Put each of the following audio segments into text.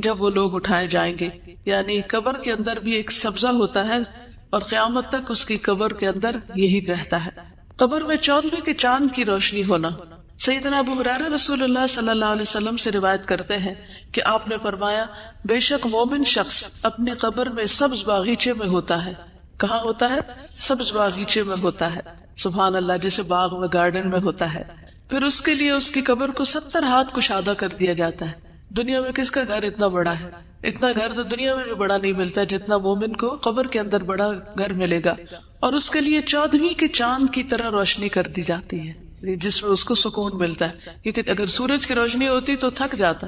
جب وہ لوگ اٹھائے جائیں گے. یعنی قبر کے اندر بھی ایک سبزہ ہوتا ہے اور قیامت تک اس کی قبر کے اندر یہی رہتا ہے. قبر میں 14ویں کے چاند کی روشنی ہونا. سیدنا ابو ہریرہ رسول اللہ صلی اللہ علیہ وسلم سے روایت کرتے ہیں کہ آپ نے فرمایا بے شک مومن شخص اپنی قبر میں سبز باغیچے میں ہوتا ہے. کہاں ہوتا ہے؟ سبز باغیچے میں ہوتا ہے. سبحان اللہ، جیسے باغ میں گارڈن میں ہوتا ہے. پھر اس کے لیے اس کی قبر کو 70 ہاتھ کشادہ کر دیا جاتا ہے. دنیا میں کس کا گھر اتنا بڑا ہے؟ اتنا گھر تو دنیا میں بھی بڑا نہیں ملتا جتنا مومن کو قبر کے اندر بڑا گھر ملے گا. اور اس کے لیے 14ویں کے چاند کی طرح روشنی کر دی جاتی ہے، جس میں اس کو سکون ملتا ہے، کیونکہ اگر سورج کی روشنی ہوتی تو تھک جاتا.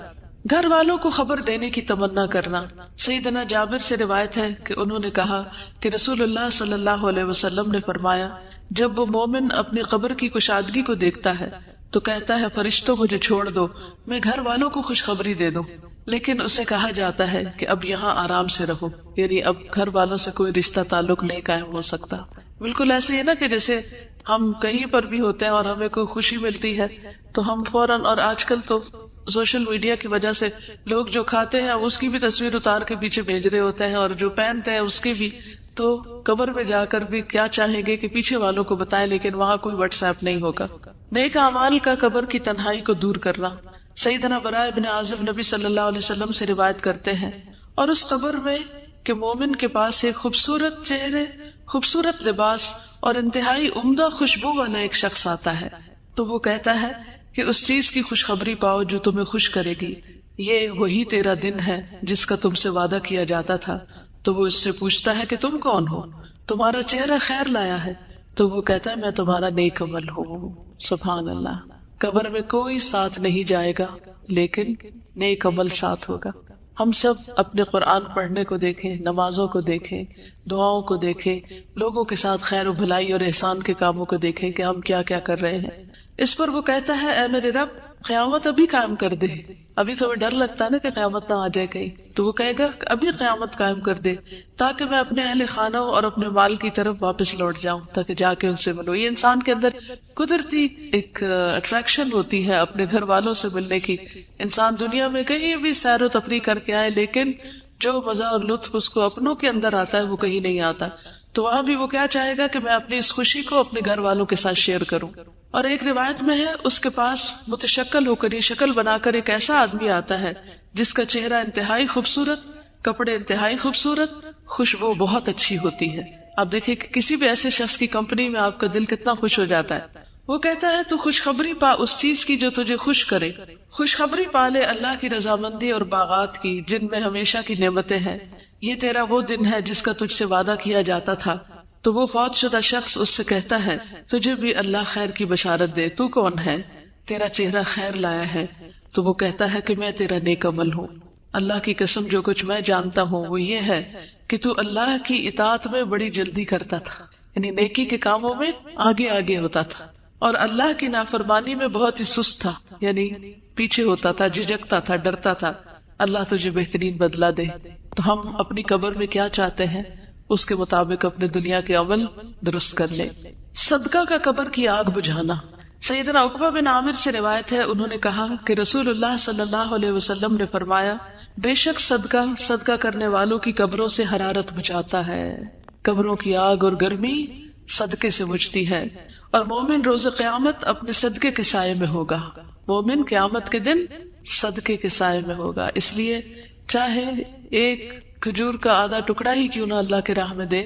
گھر والوں کو خبر دینے کی تمنا کرنا. سیدنا جابر سے روایت ہے کہ انہوں نے کہا کہ رسول اللہ صلی اللہ علیہ وسلم نے فرمایا جب وہ مومن اپنی قبر کی کشادگی کو دیکھتا ہے تو کہتا ہے فرشتوں مجھے چھوڑ دو، میں گھر والوں کو خوشخبری دے دوں. لیکن اسے کہا جاتا ہے کہ اب یہاں آرام سے رہو، یعنی اب گھر والوں سے کوئی رشتہ تعلق نہیں قائم ہو سکتا. بالکل ایسے ہی نا کہ جیسے ہم کہیں پر بھی ہوتے ہیں اور ہمیں کوئی خوشی ملتی ہے تو ہم فوراً، اور آج کل تو سوشل میڈیا کی وجہ سے لوگ جو کھاتے ہیں اس کی بھی تصویر اتار کے پیچھے بھیج رہے ہوتے ہیں، اور جو پہنتے ہیں اس کی بھی. تو قبر میں جا کر بھی کیا چاہیں گے کہ پیچھے والوں کو بتائیں، لیکن وہاں کوئی واٹس ایپ نہیں ہوگا. نیک اعمال کا قبر کی تنہائی کو دور کرنا. سیدنا براء بن عازب نبی صلی اللہ علیہ وسلم سے روایت کرتے ہیں اور اس قبر میں کہ مومن کے پاس ایک خوبصورت چہرے، خوبصورت لباس اور انتہائی عمدہ خوشبو والا ایک شخص آتا ہے تو وہ کہتا ہے کہ اس چیز کی خوشخبری پاؤ جو تمہیں خوش کرے گی، یہ وہی تیرا دن ہے جس کا تم سے وعدہ کیا جاتا تھا. تو وہ اس سے پوچھتا ہے کہ تم کون ہو، تمہارا چہرہ خیر لایا ہے. تو وہ کہتا ہے میں تمہارا نیک عمل ہوں. سبحان اللہ. قبر میں کوئی ساتھ نہیں جائے گا لیکن نیک عمل ساتھ ہوگا. ہم سب اپنے قرآن پڑھنے کو دیکھیں، نمازوں کو دیکھیں، دعاؤں کو دیکھیں، لوگوں کے ساتھ خیر و بھلائی اور احسان کے کاموں کو دیکھیں کہ ہم کیا کیا کر رہے ہیں. اس پر وہ کہتا ہے اے میرے رب قیامت ابھی قائم کر دے. ابھی تو ڈر لگتا ہے نا کہ قیامت نہ آ جائے کہیں، تو وہ کہے گا ابھی قیامت قائم کر دے تاکہ میں اپنے اہل خانہ اور اپنے مال کی طرف واپس لوٹ جاؤں، تاکہ جا کے ان سے ملوں. یہ انسان کے اندر قدرتی ایک اٹریکشن ہوتی ہے اپنے گھر والوں سے ملنے کی. انسان دنیا میں کہیں بھی سیر و تفریح کر کے آئے لیکن جو مزہ اور لطف اس کو اپنوں کے اندر آتا ہے وہ کہیں نہیں آتا. تو وہاں بھی وہ کیا چاہے گا کہ میں اپنی اس خوشی کو اپنے گھر والوں کے ساتھ شیئر کروں. اور ایک روایت میں ہے اس کے پاس متشکل ہو کر، یہ شکل بنا کر ایک ایسا آدمی آتا ہے جس کا چہرہ انتہائی خوبصورت، کپڑے انتہائی خوبصورت، خوشبو بہت اچھی ہوتی ہے. آپ دیکھیں کہ کسی بھی ایسے شخص کی کمپنی میں آپ کا دل کتنا خوش ہو جاتا ہے. وہ کہتا ہے تو خوشخبری پا اس چیز کی جو تجھے خوش کرے، خوشخبری پا لے اللہ کی رضامندی اور باغات کی جن میں ہمیشہ کی نعمتیں ہیں. یہ تیرا وہ دن ہے جس کا تجھ سے وعدہ کیا جاتا تھا. تو وہ فوت شدہ شخص اس سے کہتا ہے تجھے بھی اللہ خیر کی بشارت دے، تو کون ہے؟ تیرا چہرہ خیر لایا ہے. تو وہ کہتا ہے کہ میں تیرا نیک عمل ہوں. اللہ کی قسم جو کچھ میں جانتا ہوں وہ یہ ہے کہ تو اللہ کی اطاعت میں بڑی جلدی کرتا تھا، یعنی نیکی کے کاموں میں آگے آگے ہوتا تھا، اور اللہ کی نافرمانی میں بہت ہی سست تھا، یعنی پیچھے ہوتا تھا، جھجکتا تھا، ڈرتا تھا. اللہ تجھے بہترین بدلہ دے. تو ہم اپنی قبر میں کیا چاہتے ہیں اس کے مطابق اپنے دنیا کے عمل درست کر لیں. صدقہ کا قبر کی آگ بجھانا. سیدنا عقبہ بن عامر سے روایت ہے انہوں نے کہا کہ رسول اللہ صلی اللہ علیہ وسلم نے فرمایا بے شک صدقہ کرنے والوں کی قبروں سے حرارت بچاتا ہے. قبروں کی آگ اور گرمی صدقے سے بجھتی ہے، اور مومن روز قیامت اپنے صدقے کے سائے میں ہوگا. مومن قیامت کے دن صدقے کے سائے میں ہوگا. اس لیے چاہے ایک کھجور کا آدھا ٹکڑا ہی کیوں نہ اللہ کے راہ میں دے،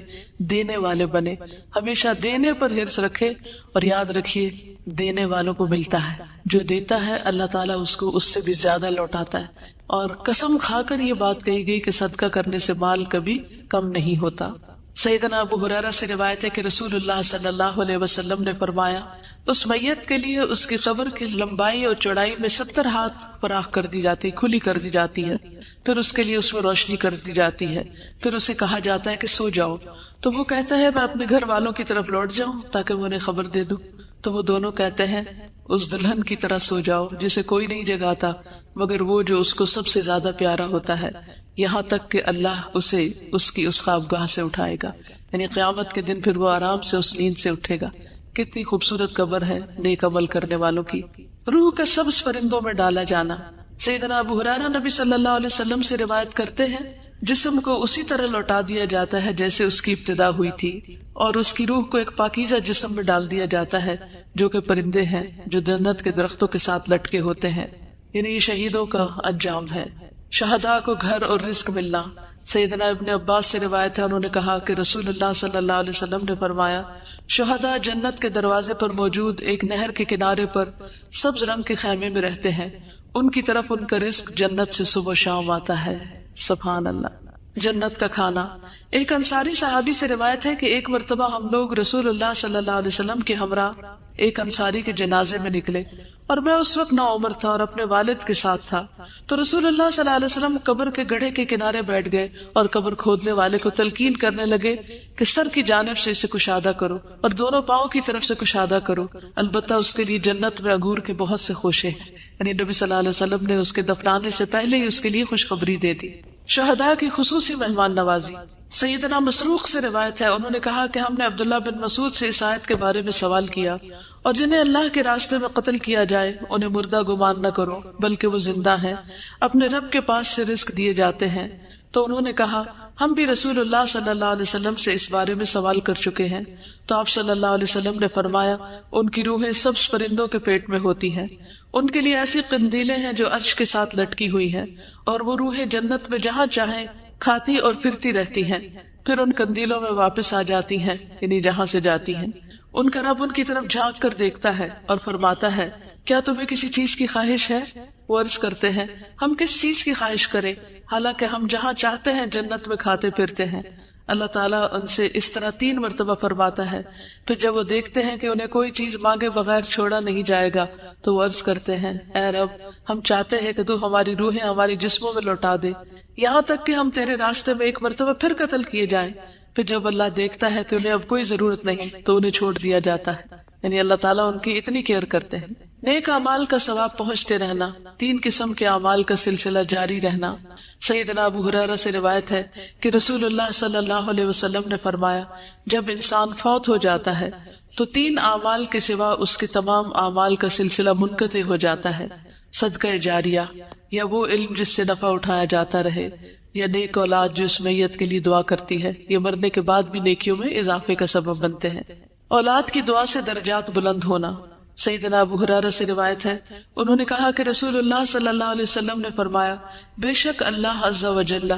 دینے والے بنے. ہمیشہ دینے پر حرص رکھے، اور یاد رکھیے دینے والوں کو ملتا ہے. جو دیتا ہے اللہ تعالیٰ اس کو اس سے بھی زیادہ لوٹاتا ہے. اور قسم کھا کر یہ بات کہی گئی کہ صدقہ کرنے سے مال کبھی کم نہیں ہوتا. سیدنا ابو ہریرہ سے روایت ہے کہ رسول اللہ صلی اللہ علیہ وسلم نے فرمایا اس میت کے لیے اس کی قبر کی لمبائی اور چوڑائی میں 70 ہاتھ فراخ کر دی جاتی، کھلی کر دی جاتی ہے. پھر اس کے لیے اس میں روشنی کر دی جاتی ہے. پھر اسے کہا جاتا ہے کہ سو جاؤ. تو وہ کہتا ہے میں اپنے گھر والوں کی طرف لوٹ جاؤں تاکہ میں انہیں خبر دے دوں. تو وہ دونوں کہتے ہیں اس دلہن کی طرح سو جاؤ جسے کوئی نہیں جگاتا مگر وہ جو اس کو سب سے زیادہ پیارا ہوتا ہے، یہاں تک کہ اللہ اسے اس کی اس خوابگاہ سے اٹھائے گا. یعنی قیامت کے دن پھر وہ آرام سے اس نیند سے اٹھے گا. کتنی خوبصورت قبر ہے نیک عمل کرنے والوں کی. روح کا سبز پرندوں میں ڈالا جانا. سیدنا ابو ہریرہ نبی صلی اللہ علیہ وسلم سے روایت کرتے ہیں جسم کو اسی طرح لوٹا دیا جاتا ہے جیسے اس کی ابتدا ہوئی تھی، اور اس کی روح کو ایک پاکیزہ جسم میں ڈال دیا جاتا ہے جو کہ پرندے ہیں جو جنت کے درختوں کے ساتھ لٹکے ہوتے ہیں، یعنی یہ شہیدوں کا انجام ہے۔ شہداء کو گھر اور رزق ملنا۔ سیدنا ابن عباس سے روایت ہے، انہوں نے کہا کہ رسول اللہ صلی اللہ علیہ وسلم نے فرمایا، شہداء جنت کے دروازے پر موجود ایک نہر کے کنارے پر سبز رنگ کے خیمے میں رہتے ہیں، ان کی طرف ان کا رزق جنت سے صبح و شام آتا ہے۔ سبحان اللہ۔ جنت کا کھانا۔ ایک انصاری صحابی سے روایت ہے کہ ایک مرتبہ ہم لوگ رسول اللہ صلی اللہ علیہ وسلم کے ہمراہ ایک انصاری کے جنازے میں نکلے، اور میں اس وقت نوعمر تھا اور اپنے والد کے ساتھ تھا، تو رسول اللہ صلی اللہ علیہ وسلم قبر کے گڑھے کے کنارے بیٹھ گئے اور قبر کھودنے والے کو تلقین کرنے لگے کہ سر کی جانب سے اسے کشادہ کرو اور دونوں پاؤں کی طرف سے کشادہ کرو، البتہ اس کے لیے جنت میں انگور کے بہت سے خوشے ہیں۔ یعنی نبی صلی اللہ علیہ وسلم نے اس کے دفنانے سے پہلے ہی اس کے لیے خوشخبری دے دی۔ شہداء کی خصوصی مہمان نوازی۔ سیدنا مسروق سے روایت ہے، انہوں نے کہا کہ ہم نے عبداللہ بن مسعود سے اس آیت کے بارے میں سوال کیا، اور جنہیں اللہ کے راستے میں قتل کیا جائے انہیں مردہ گمان نہ کرو بلکہ وہ زندہ ہیں، اپنے رب کے پاس سے رزق دیے جاتے ہیں۔ تو انہوں نے کہا ہم بھی رسول اللہ صلی اللہ علیہ وسلم سے اس بارے میں سوال کر چکے ہیں، تو آپ صلی اللہ علیہ وسلم نے فرمایا ان کی روحیں سبز پرندوں کے پیٹ میں ہوتی ہیں، ان کے لیے ایسی قندیلیں ہیں جو عرش کے ساتھ لٹکی ہوئی ہیں، اور وہ روحیں جنت میں جہاں چاہیں کھاتی اور پھرتی رہتی ہیں، پھر ان قندیلوں میں واپس آ جاتی ہیں، یعنی جہاں سے جاتی ہیں۔ ان کا رب ان کی طرف جھانک کر دیکھتا ہے اور فرماتا ہے کیا تمہیں کسی چیز کی خواہش ہے؟ وہ عرض کرتے ہیں ہم کس چیز کی خواہش کریں، حالانکہ ہم جہاں چاہتے ہیں جنت میں کھاتے پھرتے ہیں۔ اللہ تعالیٰ ان سے اس طرح 3 مرتبہ فرماتا ہے، پھر جب وہ دیکھتے ہیں کہ انہیں کوئی چیز مانگے بغیر چھوڑا نہیں جائے گا تو وہ عرض کرتے ہیں اے رب، ہم چاہتے ہیں کہ تو ہماری روحیں ہماری جسموں میں لوٹا دے، یہاں تک کہ ہم تیرے راستے میں ایک مرتبہ پھر قتل کیے جائیں۔ پھر جب اللہ دیکھتا ہے کہ انہیں اب کوئی ضرورت نہیں تو انہیں چھوڑ دیا جاتا ہے، یعنی اللہ تعالیٰ ان کی اتنی کیئر کرتے ہیں۔ نیک اعمال کا ثواب پہنچتے رہنا۔ 3 قسم کے اعمال کا سلسلہ جاری رہنا۔ سیدنا ابو ہریرہ سے روایت ہے کہ رسول اللہ صلی اللہ علیہ وسلم نے فرمایا جب انسان فوت ہو جاتا ہے تو 3 اعمال کے سوا اس کے تمام اعمال کا سلسلہ منقطع ہو جاتا ہے، صدقہ جاریہ، یا وہ علم جس سے نفع اٹھایا جاتا رہے، یا نیک اولاد جو اس میت کے لیے دعا کرتی ہے، یہ مرنے کے بعد بھی نیکیوں میں اضافے کا سبب بنتے ہیں۔ اولاد کی دعا سے درجات بلند ہونا۔ سیدنا ابو ہریرہ سے روایت ہے، انہوں نے کہا کہ رسول اللہ صلی اللہ علیہ وسلم نے فرمایا بے شک اللہ عز و جل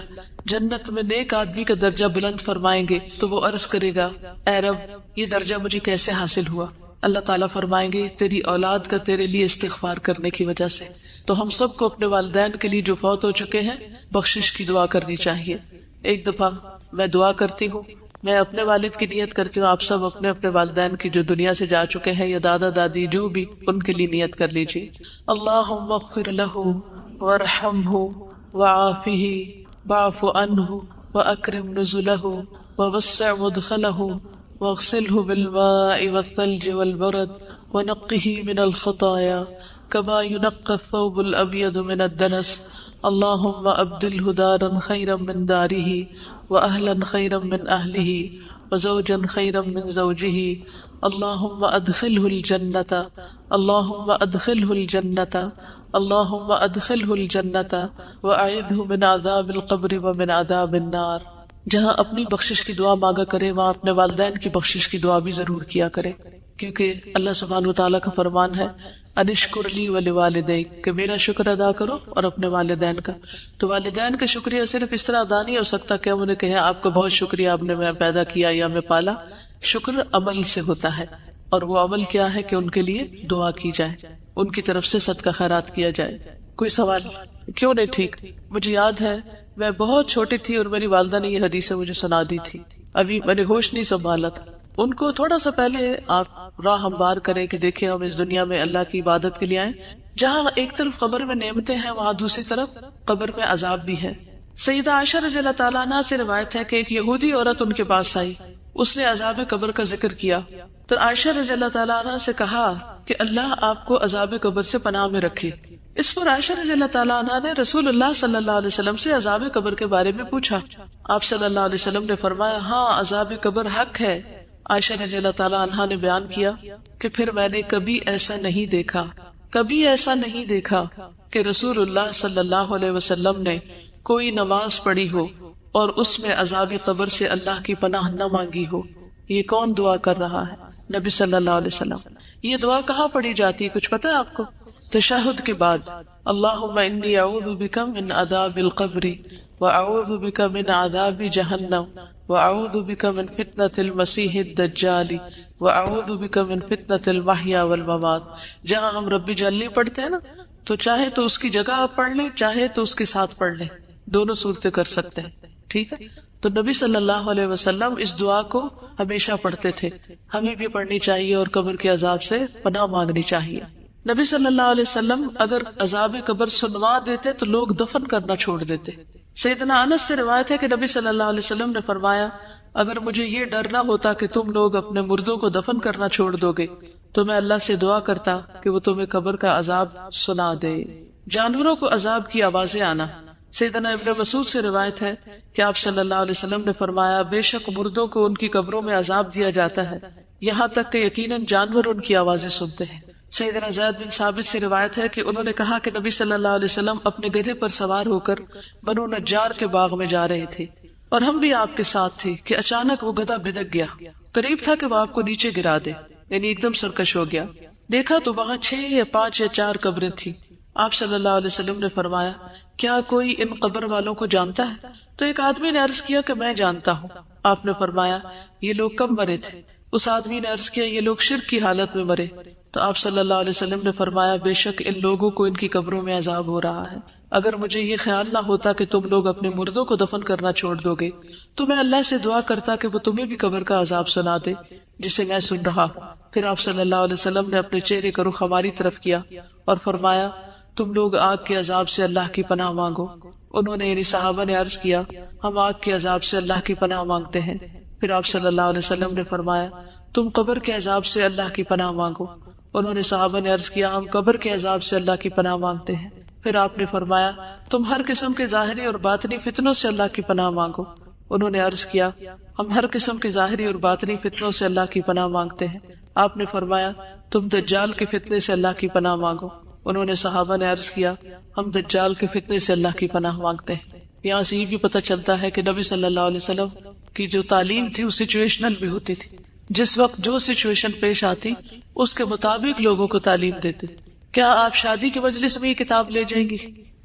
جنت میں نیک آدمی کا درجہ بلند فرمائیں گے تو وہ عرض کرے گا اے رب، یہ درجہ مجھے کیسے حاصل ہوا؟ اللہ تعالیٰ فرمائیں گے تیری اولاد کا تیرے لیے استغفار کرنے کی وجہ سے۔ تو ہم سب کو اپنے والدین کے لیے جو فوت ہو چکے ہیں بخشش کی دعا کرنی چاہیے۔ ایک دفعہ میں دعا کرتی ہوں، میں اپنے والد کی نیت کرتی ہوں، آپ سب اپنے اپنے والدین کی جو دنیا سے جا چکے ہیں یا دادا دادی جو بھی، ان کے لیے نیت کر لیجیے۔ اللہم اغفر لہ وارحمہ وعافہ واعف عنہ واکرم نزلہ ووسع مدخلہ واغسلہ بالماء والثلج والبرد ونقہ من الخطایا كما ينقى الثوب الأبيض من الدنس اللهم أبدله دارا خيرا من داره وأهلا خيرا من أهله وزوجا خيرا من زوجه اللهم أدخله الجنة اللهم أدخله الجنة اللهم أدخله الجنة وأعذه من عذاب القبر ومن عذاب النار۔ جہاں اپنی بخشش کی دعا مانگا کرے وہاں اپنے والدین کی بخشش کی دعا بھی ضرور کیا کرے، کیونکہ اللہ سبحانہ وتعالیٰ کا فرمان ہے انشکر لی ولوالدیک، کہ میرا شکر ادا کرو اور اپنے والدین کا۔ تو والدین کا شکریہ صرف اس طرح ادا نہیں ہو سکتا کہ ہم انہیں کہیں آپ کا بہت شکریہ، آپ نے میں پیدا کیا یا میں پالا۔ شکر عمل سے ہوتا ہے، اور وہ عمل کیا ہے کہ ان کے لیے دعا کی جائے، ان کی طرف سے صدقہ خیرات کیا جائے۔ کوئی سوال؟ کیوں نہیں ٹھیک؟ مجھے یاد ہے میں بہت چھوٹی تھی اور میری والدہ نے یہ حدیث مجھے سنا دی تھی، ابھی میں نے ہوش نہیں سنبھالا تھا۔ ان کو تھوڑا سا پہلے آپ راہ ہموار کریں کہ دیکھیں ہم اس دنیا میں اللہ کی عبادت کے لیے آئیں، جہاں ایک طرف قبر میں نعمتیں ہیں وہاں دوسری طرف قبر میں عذاب بھی ہے۔ سیدہ عائشہ رضی اللہ تعالیٰ عنہ سے روایت ہے کہ ایک یہودی عورت ان کے پاس آئی، اس نے عذاب قبر کا ذکر کیا تو عائشہ رضی اللہ تعالیٰ عنہ سے کہا کہ اللہ آپ کو عذاب قبر سے پناہ میں رکھے۔ اس پر عائشہ رضی اللہ تعالیٰ عنہ نے رسول اللہ صلی اللہ علیہ وسلم سے عذاب قبر کے بارے میں پوچھا۔ آپ صلی اللہ علیہ وسلم نے فرمایا ہاں عذاب قبر حق ہے۔ عائشہ رضی اللہ تعالیٰ عنہ نے بیان کیا کہ پھر میں نے کبھی ایسا نہیں دیکھا کبھی ایسا نہیں دیکھا کہ رسول اللہ صلی اللہ علیہ وسلم نے کوئی نماز پڑھی ہو اور اس میں عذاب قبر سے اللہ کی پناہ نہ مانگی ہو۔ یہ کون دعا کر رہا ہے؟ نبی صلی اللہ علیہ وسلم۔ یہ دعا کہاں پڑھی جاتی ہے کچھ پتہ ہے آپ کو؟ تشہد کے بعد، اللہم انی اعوذ بک من عذاب القبر واعوذ بک من عذاب جہنم واعوذ بک من فتنۃ المسیح الدجال واعوذ بک من فتنۃ المحیا والممات۔ جہاں ہم رب اجعلنی پڑھتے ہیں نا، تو چاہے تو اس کی جگہ آپ پڑھ لیں، چاہے تو اس کے ساتھ پڑھ لیں، دونوں صورتیں کر سکتے ہیں، ٹھیک ہے؟ تو نبی صلی اللہ علیہ وسلم اس دعا کو ہمیشہ پڑھتے تھے، ہمیں بھی پڑھنی چاہیے اور قبر کے عذاب سے پناہ مانگنی چاہیے۔ نبی صلی اللہ علیہ وسلم اگر عذاب قبر سنوا دیتے تو لوگ دفن کرنا چھوڑ دیتے۔ سیدنا انس سے روایت ہے کہ نبی صلی اللہ علیہ وسلم نے فرمایا، اگر مجھے یہ ڈر نہ ہوتا کہ تم لوگ اپنے مردوں کو دفن کرنا چھوڑ دو گے تو میں اللہ سے دعا کرتا کہ وہ تمہیں قبر کا عذاب سنا دے۔ جانوروں کو عذاب کی آوازیں آنا، سیدنا ابن مسعود سے روایت ہے کہ آپ صلی اللہ علیہ وسلم نے فرمایا، بے شک مردوں کو ان کی قبروں میں عذاب دیا جاتا ہے یہاں تک کہ یقیناً جانور ان کی آوازیں سنتے ہیں۔ سیدنا زید بن ثابت سے روایت ہے کہ انہوں نے کہا کہ نبی صلی اللہ علیہ وسلم اپنے گدھے پر سوار ہو کر بنو نجار کے باغ میں جا رہے تھے اور ہم بھی آپ کے ساتھ تھے کہ اچانک وہ گدھا بھدک گیا، قریب تھا کہ وہ آپ کو نیچے گرا دے، یعنی ایک دم سرکش ہو گیا۔ دیکھا تو وہاں 6 یا 5 یا 4 قبریں تھیں۔ آپ صلی اللہ علیہ وسلم نے فرمایا، کیا کوئی ان قبر والوں کو جانتا ہے؟ تو ایک آدمی نے عرض کیا کہ میں جانتا ہوں۔ آپ نے فرمایا، یہ لوگ کب مرے تھے؟ اس آدمی نے عرض کیا، یہ لوگ شرک کی حالت میں مرے۔ تو آپ صلی اللہ علیہ وسلم نے فرمایا، بے شک ان لوگوں کو ان کی قبروں میں عذاب ہو رہا ہے۔ اگر مجھے یہ خیال نہ ہوتا کہ تم لوگ اپنے مردوں کو دفن کرنا چھوڑ دو گے تو میں اللہ سے دعا کرتا کہ وہ تمہیں بھی قبر کا عذاب سنا دے جسے میں سن رہا ہوں۔ پھر آپ صلی اللہ علیہ وسلم نے اپنے چہرے کا رخ ہماری طرف کیا اور فرمایا، تم لوگ آگ کے عذاب سے اللہ کی پناہ مانگو۔ انہوں نے یعنی صحابہ نے عرض کیا، ہم آگ کے عذاب سے اللہ کی پناہ مانگتے ہیں۔ پھر آپ صلی اللہ علیہ وسلم نے فرمایا، تم قبر کے عذاب سے اللہ کی پناہ مانگو۔ انہوں نے صحابہ نے عرض کیا، ہم قبر کے عذاب سے اللہ کی پناہ مانگتے ہیں۔ پھر آپ نے فرمایا، تم ہر قسم کے ظاہری اور باطنی فتنوں سے اللہ کی پناہ مانگو۔ انہوں نے عرض کیا، ہم ہر قسم کے ظاہری اور باطنی فتنوں سے اللہ کی پناہ مانگتے ہیں۔ آپ نے فرمایا، تم دجال کے فتنے سے اللہ کی پناہ مانگو۔ انہوں نے صحابہ نے عرض کیا، ہم دجال کے فتنے سے اللہ کی پناہ مانگتے ہیں۔ یہاں سے یہ بھی پتہ چلتا ہے کہ نبی صلی اللہ علیہ وسلم کی جو تعلیم تھی وہ سچویشنل بھی ہوتی تھی، جس وقت جو سچویشن پیش آتی اس کے مطابق لوگوں کو تعلیم دیتے۔ کیا آپ شادی کے مجلس میں یہ کتاب لے جائیں گی؟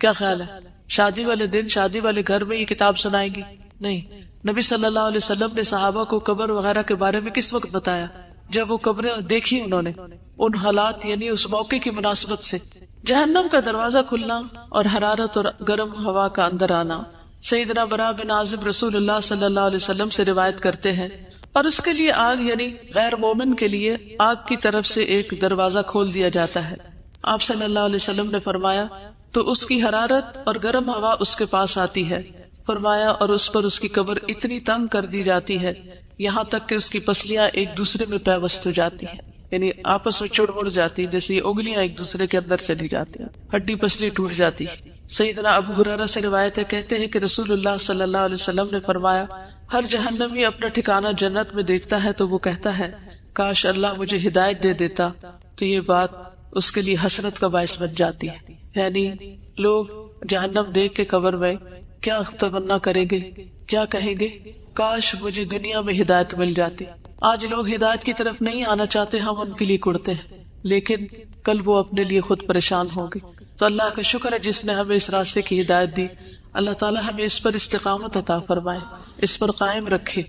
کیا خیال ہے؟ شادی والے دن شادی والے گھر میں یہ کتاب سنائیں گی؟ نہیں۔ نبی صلی اللہ علیہ وسلم نے صحابہ کو قبر وغیرہ کے بارے میں کس وقت بتایا؟ جب وہ قبریں دیکھی انہوں نے، ان حالات یعنی اس موقع کی مناسبت سے۔ جہنم کا دروازہ کھلنا اور حرارت اور گرم ہوا کا اندر آنا، سیدنا براء بن عازب رسول اللہ صلی اللہ علیہ وسلم سے روایت کرتے ہیں، اور اس کے لیے آگ یعنی غیر مومن کے لیے آگ کی طرف سے ایک دروازہ کھول دیا جاتا ہے۔ آپ صلی اللہ علیہ وسلم نے فرمایا، تو اس کی حرارت اور گرم ہوا اس کے پاس آتی ہے۔ فرمایا، اور اس پر اس کی قبر اتنی تنگ کر دی جاتی ہے یہاں تک کہ اس کی پسلیاں ایک دوسرے میں پیوست ہو جاتی ہیں، یعنی آپس میں چڑ مڑ جاتی، جیسے یہ انگلیاں ایک دوسرے کے اندر چلی جاتی ہیں، ہڈی پسلی ٹوٹ جاتی ہے۔ سیدنا ابو ہریرہ سے روایت ہے، کہتے ہیں کہ رسول اللہ صلی اللہ علیہ وسلم نے فرمایا، ہر جہنمی اپنا ٹھکانہ جنت میں دیکھتا ہے تو وہ کہتا ہے، کاش اللہ مجھے ہدایت دے دیتا، تو یہ بات اس کے لیے حسرت کا باعث بن جاتی ہے۔ یعنی لوگ جہنم دیکھ کے قبر میں کیا تمنا کریں گے، کیا کہیں گے، کاش مجھے دنیا میں ہدایت مل جاتی۔ آج لوگ ہدایت کی طرف نہیں آنا چاہتے، ہم ان کے لیے کڑتے ہیں، لیکن کل وہ اپنے لیے خود پریشان ہوں گے۔ تو اللہ کا شکر ہے جس نے ہمیں اس راستے کی ہدایت دی۔ اللہ تعالیٰ ہمیں اس پر استقامت عطا فرمائے، اس پر قائم رکھے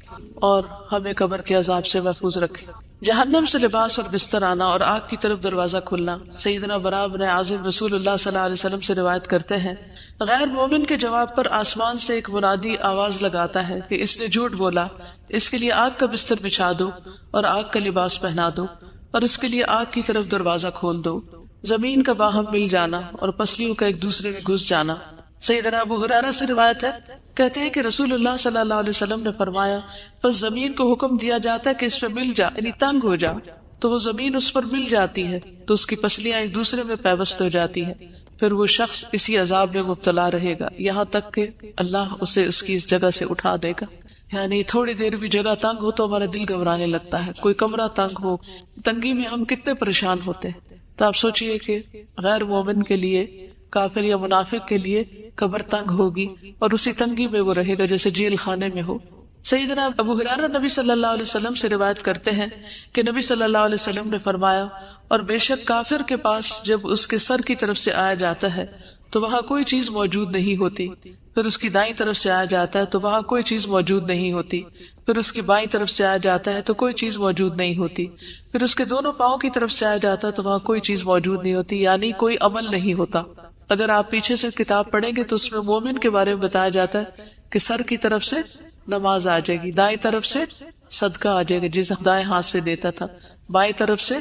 اور ہمیں قبر کے عذاب سے محفوظ رکھے۔ جہنم سے لباس اور بستر آنا اور آگ کی طرف دروازہ کھلنا، سیدنا براء بن عازب رسول اللہ صلی اللہ علیہ وسلم سے روایت کرتے ہیں، غیر مومن کے جواب پر آسمان سے ایک منادی آواز لگاتا ہے کہ اس نے جھوٹ بولا، اس کے لیے آگ کا بستر بچھا دو اور آگ کا لباس پہنا دو اور اس کے لیے آگ کی طرف دروازہ کھول دو۔ زمین کا باہم مل جانا اور پسلیوں کا ایک دوسرے میں گھس جانا۔ سیدنا ابو ہریرہ سے روایت ہے، کہتے ہیں کہ رسول اللہ صلی اللہ علیہ وسلم نے فرمایا، بس زمین کو حکم دیا جاتا ہے کہ اس پہ مل جا، یعنی تنگ ہو جا، تو وہ زمین اس پر مل جاتی ہے تو اس کی پسلیاں ایک دوسرے میں پیوست ہو جاتی ہیں، پھر وہ شخص اسی عذاب میں مبتلا رہے گا یہاں تک کہ اللہ اسے اس کی اس جگہ سے اٹھا دے گا۔ یعنی تھوڑی دیر بھی جگہ تنگ ہو تو ہمارا دل گھبرانے لگتا ہے، کوئی کمرہ تنگ ہو، تنگی میں ہم کتنے پریشان ہوتے ہیں، تو آپ سوچئے کہ غیر مومن کے لیے، کافر یا منافق کے لیے قبر تنگ ہوگی اور اسی تنگی میں وہ رہے گا جیسے جیل خانے میں ہو۔ سیدنا ابو ہریرہ نبی صلی اللہ علیہ وسلم سے روایت کرتے ہیں کہ نبی صلی اللہ علیہ وسلم نے فرمایا، اور بے شک کافر کے پاس جب اس کے سر کی طرف سے آیا جاتا ہے تو وہاں کوئی چیز موجود نہیں ہوتی، پھر اس کی دائیں طرف سے آیا جاتا ہے تو وہاں کوئی چیز موجود نہیں ہوتی، پھر اس کی بائیں طرف سے آیا جاتا ہے تو کوئی چیز موجود نہیں ہوتی، پھر اس کے دونوں پاؤں کی طرف سے آیا جاتا ہے تو وہاں کوئی چیز موجود نہیں ہوتی، یعنی کوئی عمل نہیں ہوتا۔ اگر آپ پیچھے سے کتاب پڑھیں گے تو اس میں مومن کے بارے میں بتایا جاتا ہے کہ سر کی طرف سے نماز آ جائے گی، دائیں طرف سے صدقہ آ جائے گا جسے دائیں ہاتھ سے دیتا تھا، بائیں طرف سے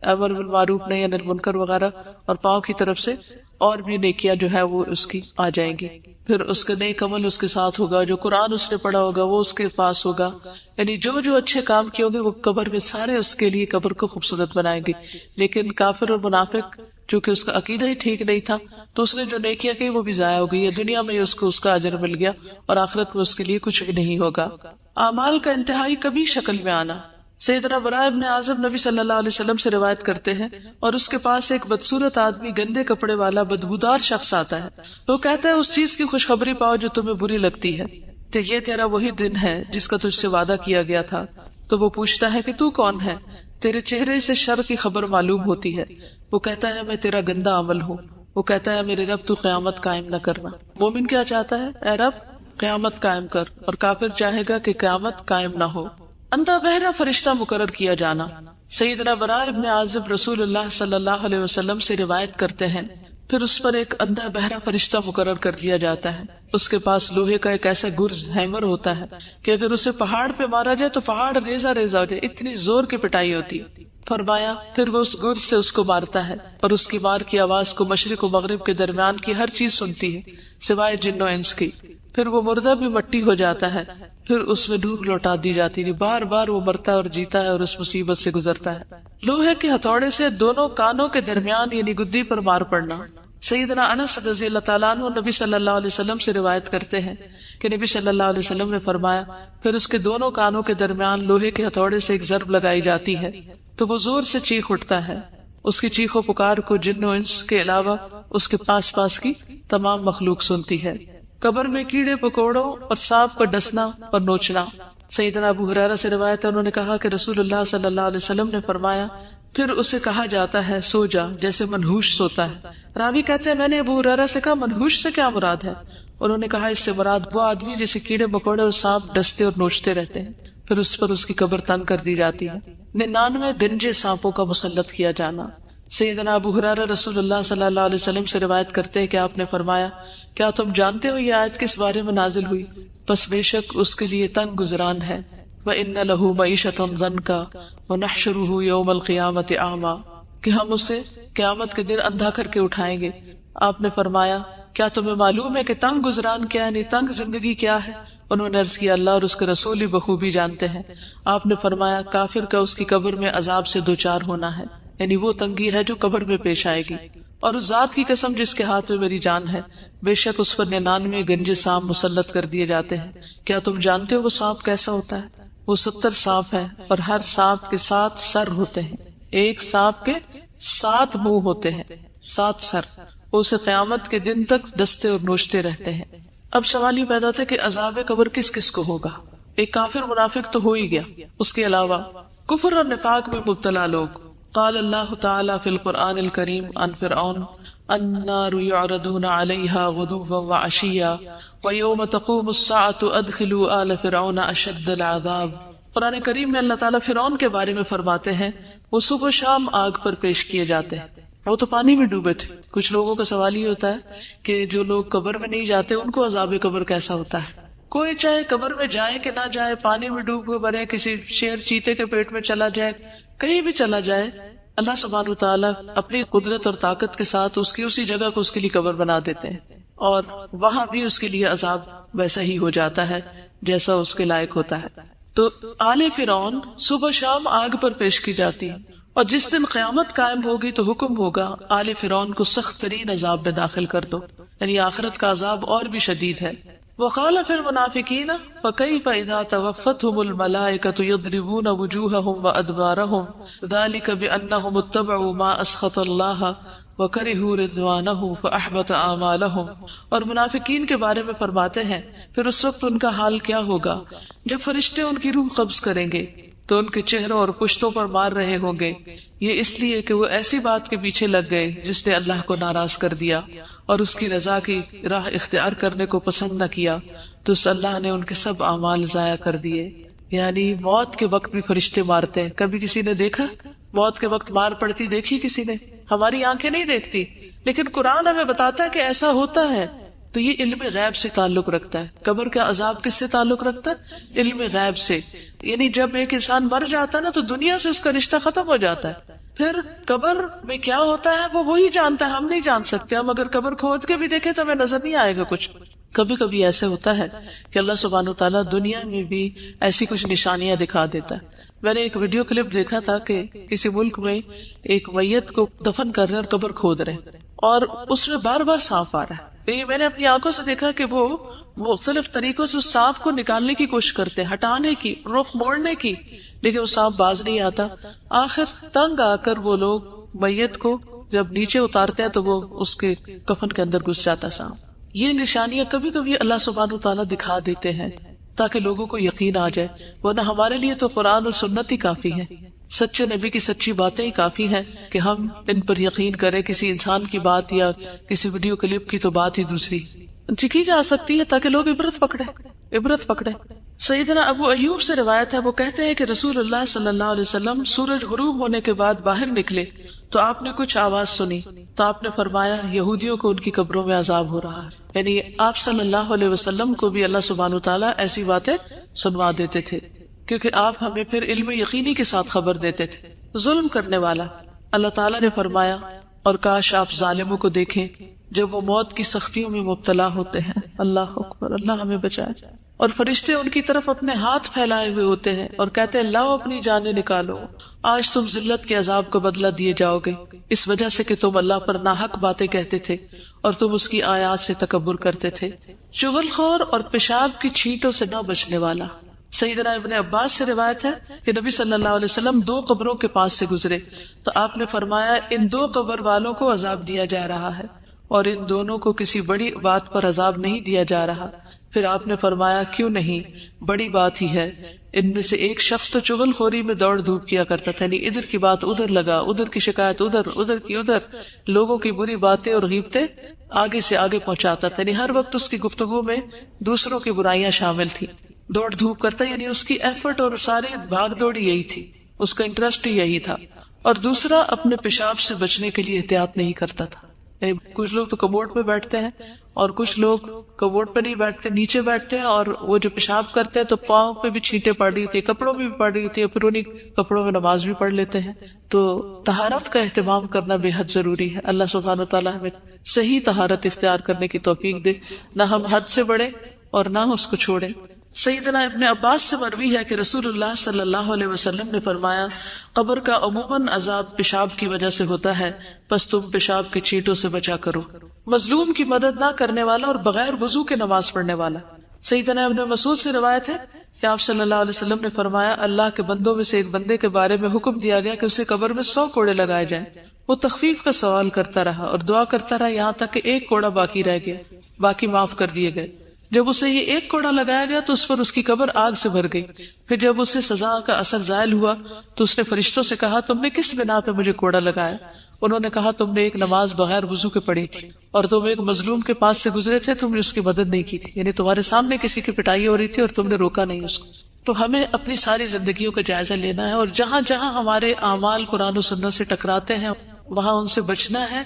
امر بالمعروف نہی عن المنکر وغیرہ، اور پاؤں کی طرف سے اور بھی نیکیاں جو ہے وہ اس کی آ جائیں گی۔ پھر اس کا نیک عمل اس کے ساتھ ہوگا، جو قرآن اس نے پڑھا ہوگا وہ اس کے پاس ہوگا، یعنی جو جو اچھے کام کیے ہوگے وہ قبر میں سارے اس کے لیے قبر کو خوبصورت بنائیں گے۔ لیکن کافر اور منافق چونکہ اس کا عقیدہ ہی ٹھیک نہیں تھا تو اس نے جو نیکیاں کی وہ بھی ضائع ہو گئی ہے، دنیا میں اس کو اس کا اجر مل گیا اور آخرت میں اس کے لیے کچھ بھی نہیں ہوگا۔ اعمال کا انتہائی کبھی شکل میں آنا۔ سیدنا براء ابن عازب نبی صلی اللہ علیہ وسلم سے روایت کرتے ہیں، اور اس کے پاس ایک بدصورت آدمی گندے کپڑے والا بدبودار شخص آتا ہے، تو کہتا ہے اس چیز کی خوشخبری پاؤ جو تمہیں بری لگتی ہے، تو یہ تیرا وہی دن ہے جس کا تجھ سے وعدہ کیا گیا تھا۔ تو وہ پوچھتا ہے کہ تو کون ہے؟ تیرے چہرے سے شر کی خبر معلوم ہوتی ہے۔ وہ کہتا ہے میں تیرا گندا عمل ہوں۔ وہ کہتا ہے میرے رب تو قیامت قائم نہ کرنا۔ مومن کیا چاہتا ہے؟ اے رب قیامت قائم کر، اور کافر چاہے گا کہ قیامت قائم نہ ہو۔ اندھا بہرا فرشتہ مقرر کیا جانا۔ سیدنا براء ابن عازب رسول اللہ صلی اللہ علیہ وسلم سے روایت کرتے ہیں، پھر اس پر ایک اندھا بہرا فرشتہ مقرر کر دیا جاتا ہے۔ اس کے پاس لوہے کا ایک ایسا گرز ہیمر ہوتا ہے کہ اگر اسے پہاڑ پہ مارا جائے تو پہاڑ ریزہ ریزہ ہو جائے، اتنی زور کی پٹائی ہوتی ہے۔ فرمایا پھر وہ اس گرز سے اس کو مارتا ہے، اور اس کی مار کی آواز کو مشرق و مغرب کے درمیان کی ہر چیز سنتی ہے سوائے جن و انس کی۔ پھر وہ مردہ بھی مٹی ہو جاتا ہے، پھر اس میں روح لوٹا دی جاتی ہے، بار بار وہ مرتا ہے اور جیتا ہے اور اس مصیبت سے گزرتا ہے۔ لوہے کے ہتھوڑے سے دونوں کانوں کے درمیان یعنی گدی پر مار پڑنا۔ سیدنا انس رضی اللہ تعالیٰ عنہ نبی صلی اللہ علیہ وسلم سے روایت کرتے ہیں کہ نبی صلی اللہ علیہ وسلم نے فرمایا پھر اس کے دونوں کانوں کے درمیان لوہے کے ہتھوڑے سے ایک ضرب لگائی جاتی ہے تو وہ زور سے چیخ اٹھتا ہے۔ اس کی چیخ و پکار کو جن و انس کے علاوہ اس کے پاس پاس کی تمام مخلوق سنتی ہے۔ قبر میں کیڑے پکوڑوں اور سانپ کا ڈسنا اور نوچنا۔ سیدنا ابو ہریرہ سے روایت ہے، انہوں نے کہا کہ رسول اللہ صلی اللہ علیہ وسلم نے فرمایا پھر اسے کہا جاتا ہے سو جا جیسے منحوش سوتا ہے۔ راوی کہتے ہیں میں نے ابو ہریرہ سے کہا منحوش سے کیا مراد ہے؟ انہوں نے کہا اس سے مراد وہ آدمی جسے کیڑے مکوڑے اور سانپ ڈستے اور نوچتے رہتے ہیں، پھر اس پر اس کی قبر تنگ کر دی جاتی ہے۔ 99 گنجے سانپوں کا مسلط کیا جانا۔ سیدنا ابو ہریرہ رسول اللہ صلی اللہ علیہ وسلم سے روایت کرتے ہیں کہ آپ نے فرمایا کیا تم جانتے ہو یہ آیت کس بارے میں نازل ہوئی؟ پس بے شک اس کے لیے تنگ گزران ہے، وَإِنَّ لَهُ مَعِيشَةً ضَنْكَ وَنَحْشُرُهُ يَوْمَ الْقِيَامَةِ أَعْمَى، کہ ہم اسے قیامت کے دن اندھا کر کے اٹھائیں گے۔ آپ نے فرمایا کیا تمہیں معلوم ہے کہ تنگ گزران کیا ہے، یعنی تنگ زندگی کیا ہے؟ انہوں نے عرض کیا اللہ اور اس کے رسول ہی بخوبی جانتے ہیں۔ آپ نے فرمایا کافر کا اس کی قبر میں عذاب سے دوچار ہونا ہے، یعنی وہ تنگی ہے جو قبر میں پیش آئے گی۔ اور اس ذات کی قسم جس کے ہاتھ میں میری جان ہے، بے شک اس پر 99 گنجے سانپ مسلط کر دیے جاتے ہیں۔ کیا تم جانتے ہو وہ سانپ کیسا ہوتا ہے؟ وہ 70 سانپ ہیں اور ہر سانپ کے 7 سر ہوتے ہیں، ایک سانپ کے 7 منہ ہوتے ہیں، 7 سر۔ وہ اسے قیامت کے دن تک ڈستے اور نوچتے رہتے ہیں۔ اب سوال یہ پیدا تھا کہ عذاب قبر کس کس کو ہوگا؟ ایک کافر منافق تو ہو ہی گیا، اس کے علاوہ کفر اور نفاق میں مبتلا لوگ۔ قال اللہ تعالی فی القرآن الکریم عن فرعون النار یعرضون علیہا غدوا وعشیا ویوم تقوم الساعة ادخلوا آل فرعون اشد العذاب۔ قرآن کریم میں اللہ تعالیٰ فرعون کے بارے میں فرماتے ہیں وہ صبح و شام آگ پر پیش کیے جاتے ہیں، وہ تو پانی میں ڈوبے تھے۔ کچھ لوگوں کا سوال یہ ہوتا ہے کہ جو لوگ قبر میں نہیں جاتے ان کو عذاب قبر کیسا ہوتا ہے؟ کوئی چاہے قبر میں جائے کہ نہ جائے، پانی میں ڈوب کے مرے، کسی شیر چیتے کے پیٹ میں چلا جائے، کہیں بھی چلا جائے، اللہ سبحانہ وتعالیٰ اپنی قدرت اور طاقت کے ساتھ اس کی اسی جگہ کو اس کے لیے قبر بنا دیتے ہیں، اور وہاں بھی اس کے لیے عذاب ویسا ہی ہو جاتا ہے جیسا اس کے لائق ہوتا ہے۔ تو آل فرعون صبح شام آگ پر پیش کی جاتی ہے، اور جس دن قیامت قائم ہوگی تو حکم ہوگا آل فرعون کو سخت ترین عذاب میں داخل کر دو، یعنی آخرت کا عذاب اور بھی شدید ہے۔ وقال فی المنافقین فکیف اذا توفتهم الملائکۃ یضربون وجوہہم وادبارہم ذلک بانہم اتبعوا ما اسخط اللہ وکرہوا رضوانہ فاحبط اعمالہم. اور منافقین کے بارے میں فرماتے ہیں پھر اس وقت ان کا حال کیا ہوگا جب فرشتے ان کی روح قبض کریں گے تو ان کے چہروں اور پشتوں پر مار رہے ہوں گے، یہ اس لیے کہ وہ ایسی بات کے پیچھے لگ گئے جس نے اللہ کو ناراض کر دیا اور اس کی رضا کی راہ اختیار کرنے کو پسند نہ کیا، تو اس اللہ نے ان کے سب اعمال ضائع کر دیے. یعنی موت کے وقت بھی فرشتے مارتے ہیں. کبھی کسی نے دیکھا موت کے وقت مار پڑتی دیکھی کسی نے؟ ہماری آنکھیں نہیں دیکھتی، لیکن قرآن ہمیں بتاتا ہے کہ ایسا ہوتا ہے. تو یہ علم غیب سے تعلق رکھتا ہے. قبر کا عذاب کس سے تعلق رکھتا ہے؟ علم غیب سے. یعنی جب ایک انسان مر جاتا ہے نا تو دنیا سے اس کا رشتہ ختم ہو جاتا ہے. پھر قبر میں کیا ہوتا ہے وہ وہی جانتا ہے، ہم نہیں جان سکتے. ہم اگر قبر کھود کے بھی دیکھیں تو ہمیں نظر نہیں آئے گا کچھ. کبھی کبھی ایسے ہوتا ہے کہ اللہ سبحانہ وتعالیٰ دنیا میں بھی ایسی کچھ نشانیاں دکھا دیتا ہے. میں نے ایک ویڈیو کلپ دیکھا تھا کہ کسی ملک میں ایک میت کو دفن کر رہے اور قبر کھود رہے اور اس میں بار بار سانپ آ رہا ہے. یہ میں نے اپنی آنکھوں سے دیکھا کہ وہ مختلف طریقوں سے اس سانپ کو نکالنے کی کوشش کرتے ہیں، ہٹانے کی، رخ موڑنے کی، لیکن وہ سانپ باز نہیں آتا. آخر تنگ آ کر وہ لوگ میت کو جب نیچے اتارتے ہیں تو وہ اس کے کفن کے اندر گھس جاتا سانپ. یہ نشانیاں کبھی کبھی اللہ سبحانہ وتعالیٰ دکھا دیتے ہیں تاکہ لوگوں کو یقین آ جائے، ورنہ ہمارے لیے تو قرآن اور سنت ہی کافی ہے، سچے نبی کی سچی باتیں ہی کافی ہیں کہ ہم ان پر یقین کریں. کسی انسان کی بات یا کسی ویڈیو کلپ کی تو بات ہی دوسری کی جا سکتی ہے تاکہ لوگ عبرت پکڑے. سیدنا ابو ایوب سے روایت ہے، وہ کہتے ہیں کہ رسول اللہ صلی اللہ علیہ وسلم سورج غروب ہونے کے بعد باہر نکلے تو آپ نے کچھ آواز سنی تو آپ نے فرمایا یہودیوں کو ان کی قبروں میں عذاب ہو رہا ہے. یعنی آپ صلی اللہ علیہ وسلم کو بھی اللہ سبحانہ وتعالیٰ ایسی باتیں سنوا دیتے تھے کیونکہ آپ ہمیں پھر علم یقینی کے ساتھ خبر دیتے تھے. ظلم کرنے والا اللہ تعالیٰ نے فرمایا اور کاش آپ ظالموں کو دیکھیں جب وہ موت کی سختیوں میں مبتلا ہوتے ہیں. اللہ اکبر، اللہ ہمیں بچائے. اور فرشتے ان کی طرف اپنے ہاتھ پھیلائے ہوئے ہوتے ہیں اور کہتے ہیں لاؤ اپنی جانیں نکالو، آج تم ذلت کے عذاب کو بدلہ دیے جاؤ گے اس وجہ سے کہ تم اللہ پر ناحق باتیں کہتے تھے اور تم اس کی آیات سے تکبر کرتے تھے. چغل خور اور پیشاب کی چھینٹوں سے نہ بچنے والا. سیدنا ابن عباس سے روایت ہے کہ نبی صلی اللہ علیہ وسلم 2 قبروں کے پاس سے گزرے تو آپ نے فرمایا ان 2 قبر والوں کو عذاب دیا جا رہا ہے اور ان دونوں کو کسی بڑی بات پر عذاب نہیں دیا جا رہا. پھر آپ نے فرمایا کیوں نہیں، بڑی بات ہی ہے. ان میں سے ایک شخص تو چغل خوری میں دوڑ دھوپ کیا کرتا تھا، یعنی ادھر کی بات ادھر لگا، ادھر کی شکایت ادھر، ادھر کی ادھر، لوگوں کی بری باتیں اور غیبتیں آگے سے آگے پہنچاتا تھا. یعنی ہر وقت اس کی گفتگو میں دوسروں کی برائیاں شامل تھی. دوڑ دھوپ کرتا یعنی اس کی ایفرٹ اور ساری بھاگ دوڑی یہی تھی، اس کا انٹرسٹ ہی یہی تھا. اور دوسرا اپنے پیشاب سے بچنے کے لیے احتیاط نہیں کرتا تھا. کچھ لوگ تو کموڈ پہ بیٹھتے ہیں اور کچھ لوگ کموڈ پہ نہیں بیٹھتے، نیچے بیٹھتے ہیں اور وہ جو پیشاب کرتے ہیں تو پاؤں پہ بھی چھینٹیں پڑ رہی ہوتی ہے، کپڑوں میں بھی پڑ رہی ہوتی ہے، پھر انہیں کپڑوں میں نماز بھی پڑھ لیتے ہیں. تو طہارت کا اہتمام کرنا بے حد ضروری ہے. اللہ سبحانہ وتعالیٰ ہمیں صحیح طہارت اختیار کرنے کی توفیق دے، نہ ہم حد سے بڑھیں اور نہ اس کو چھوڑیں. سیدنا ابن عباس سے مروی ہے کہ رسول اللہ صلی اللہ علیہ وسلم نے فرمایا قبر کا عموماً عذاب پیشاب کی وجہ سے ہوتا ہے، پس تم پیشاب کے چھینٹوں سے بچا کرو. مظلوم کی مدد نہ کرنے والا اور بغیر وضو کے نماز پڑھنے والا. سیدنا ابن مسعود سے روایت ہے کہ آپ صلی اللہ علیہ وسلم نے فرمایا اللہ کے بندوں میں سے ایک بندے کے بارے میں حکم دیا گیا کہ اسے قبر میں 100 کوڑے لگائے جائیں. وہ تخفیف کا سوال کرتا رہا اور دعا کرتا رہا یہاں تک کہ 1 کوڑا باقی رہ گیا، باقی معاف کر دیے گئے. جب اسے یہ 1 کوڑا لگایا گیا تو اس پر اس کی قبر آگ سے بھر گئی. پھر جب اسے سزا کا اثر زائل ہوا تو اس نے فرشتوں سے کہا تم نے کس بنا پہ مجھے کوڑا لگایا؟ انہوں نے کہا تم نے ایک نماز بغیر وضو کے پڑھی تھی اور تم ایک مظلوم کے پاس سے گزرے تھے، تم نے اس کی مدد نہیں کی تھی. یعنی تمہارے سامنے کسی کی پٹائی ہو رہی تھی اور تم نے روکا نہیں اس کو. تو ہمیں اپنی ساری زندگیوں کا جائزہ لینا ہے اور جہاں جہاں ہمارے اعمال قرآن و سنت سے ٹکراتے ہیں وہاں ان سے بچنا ہے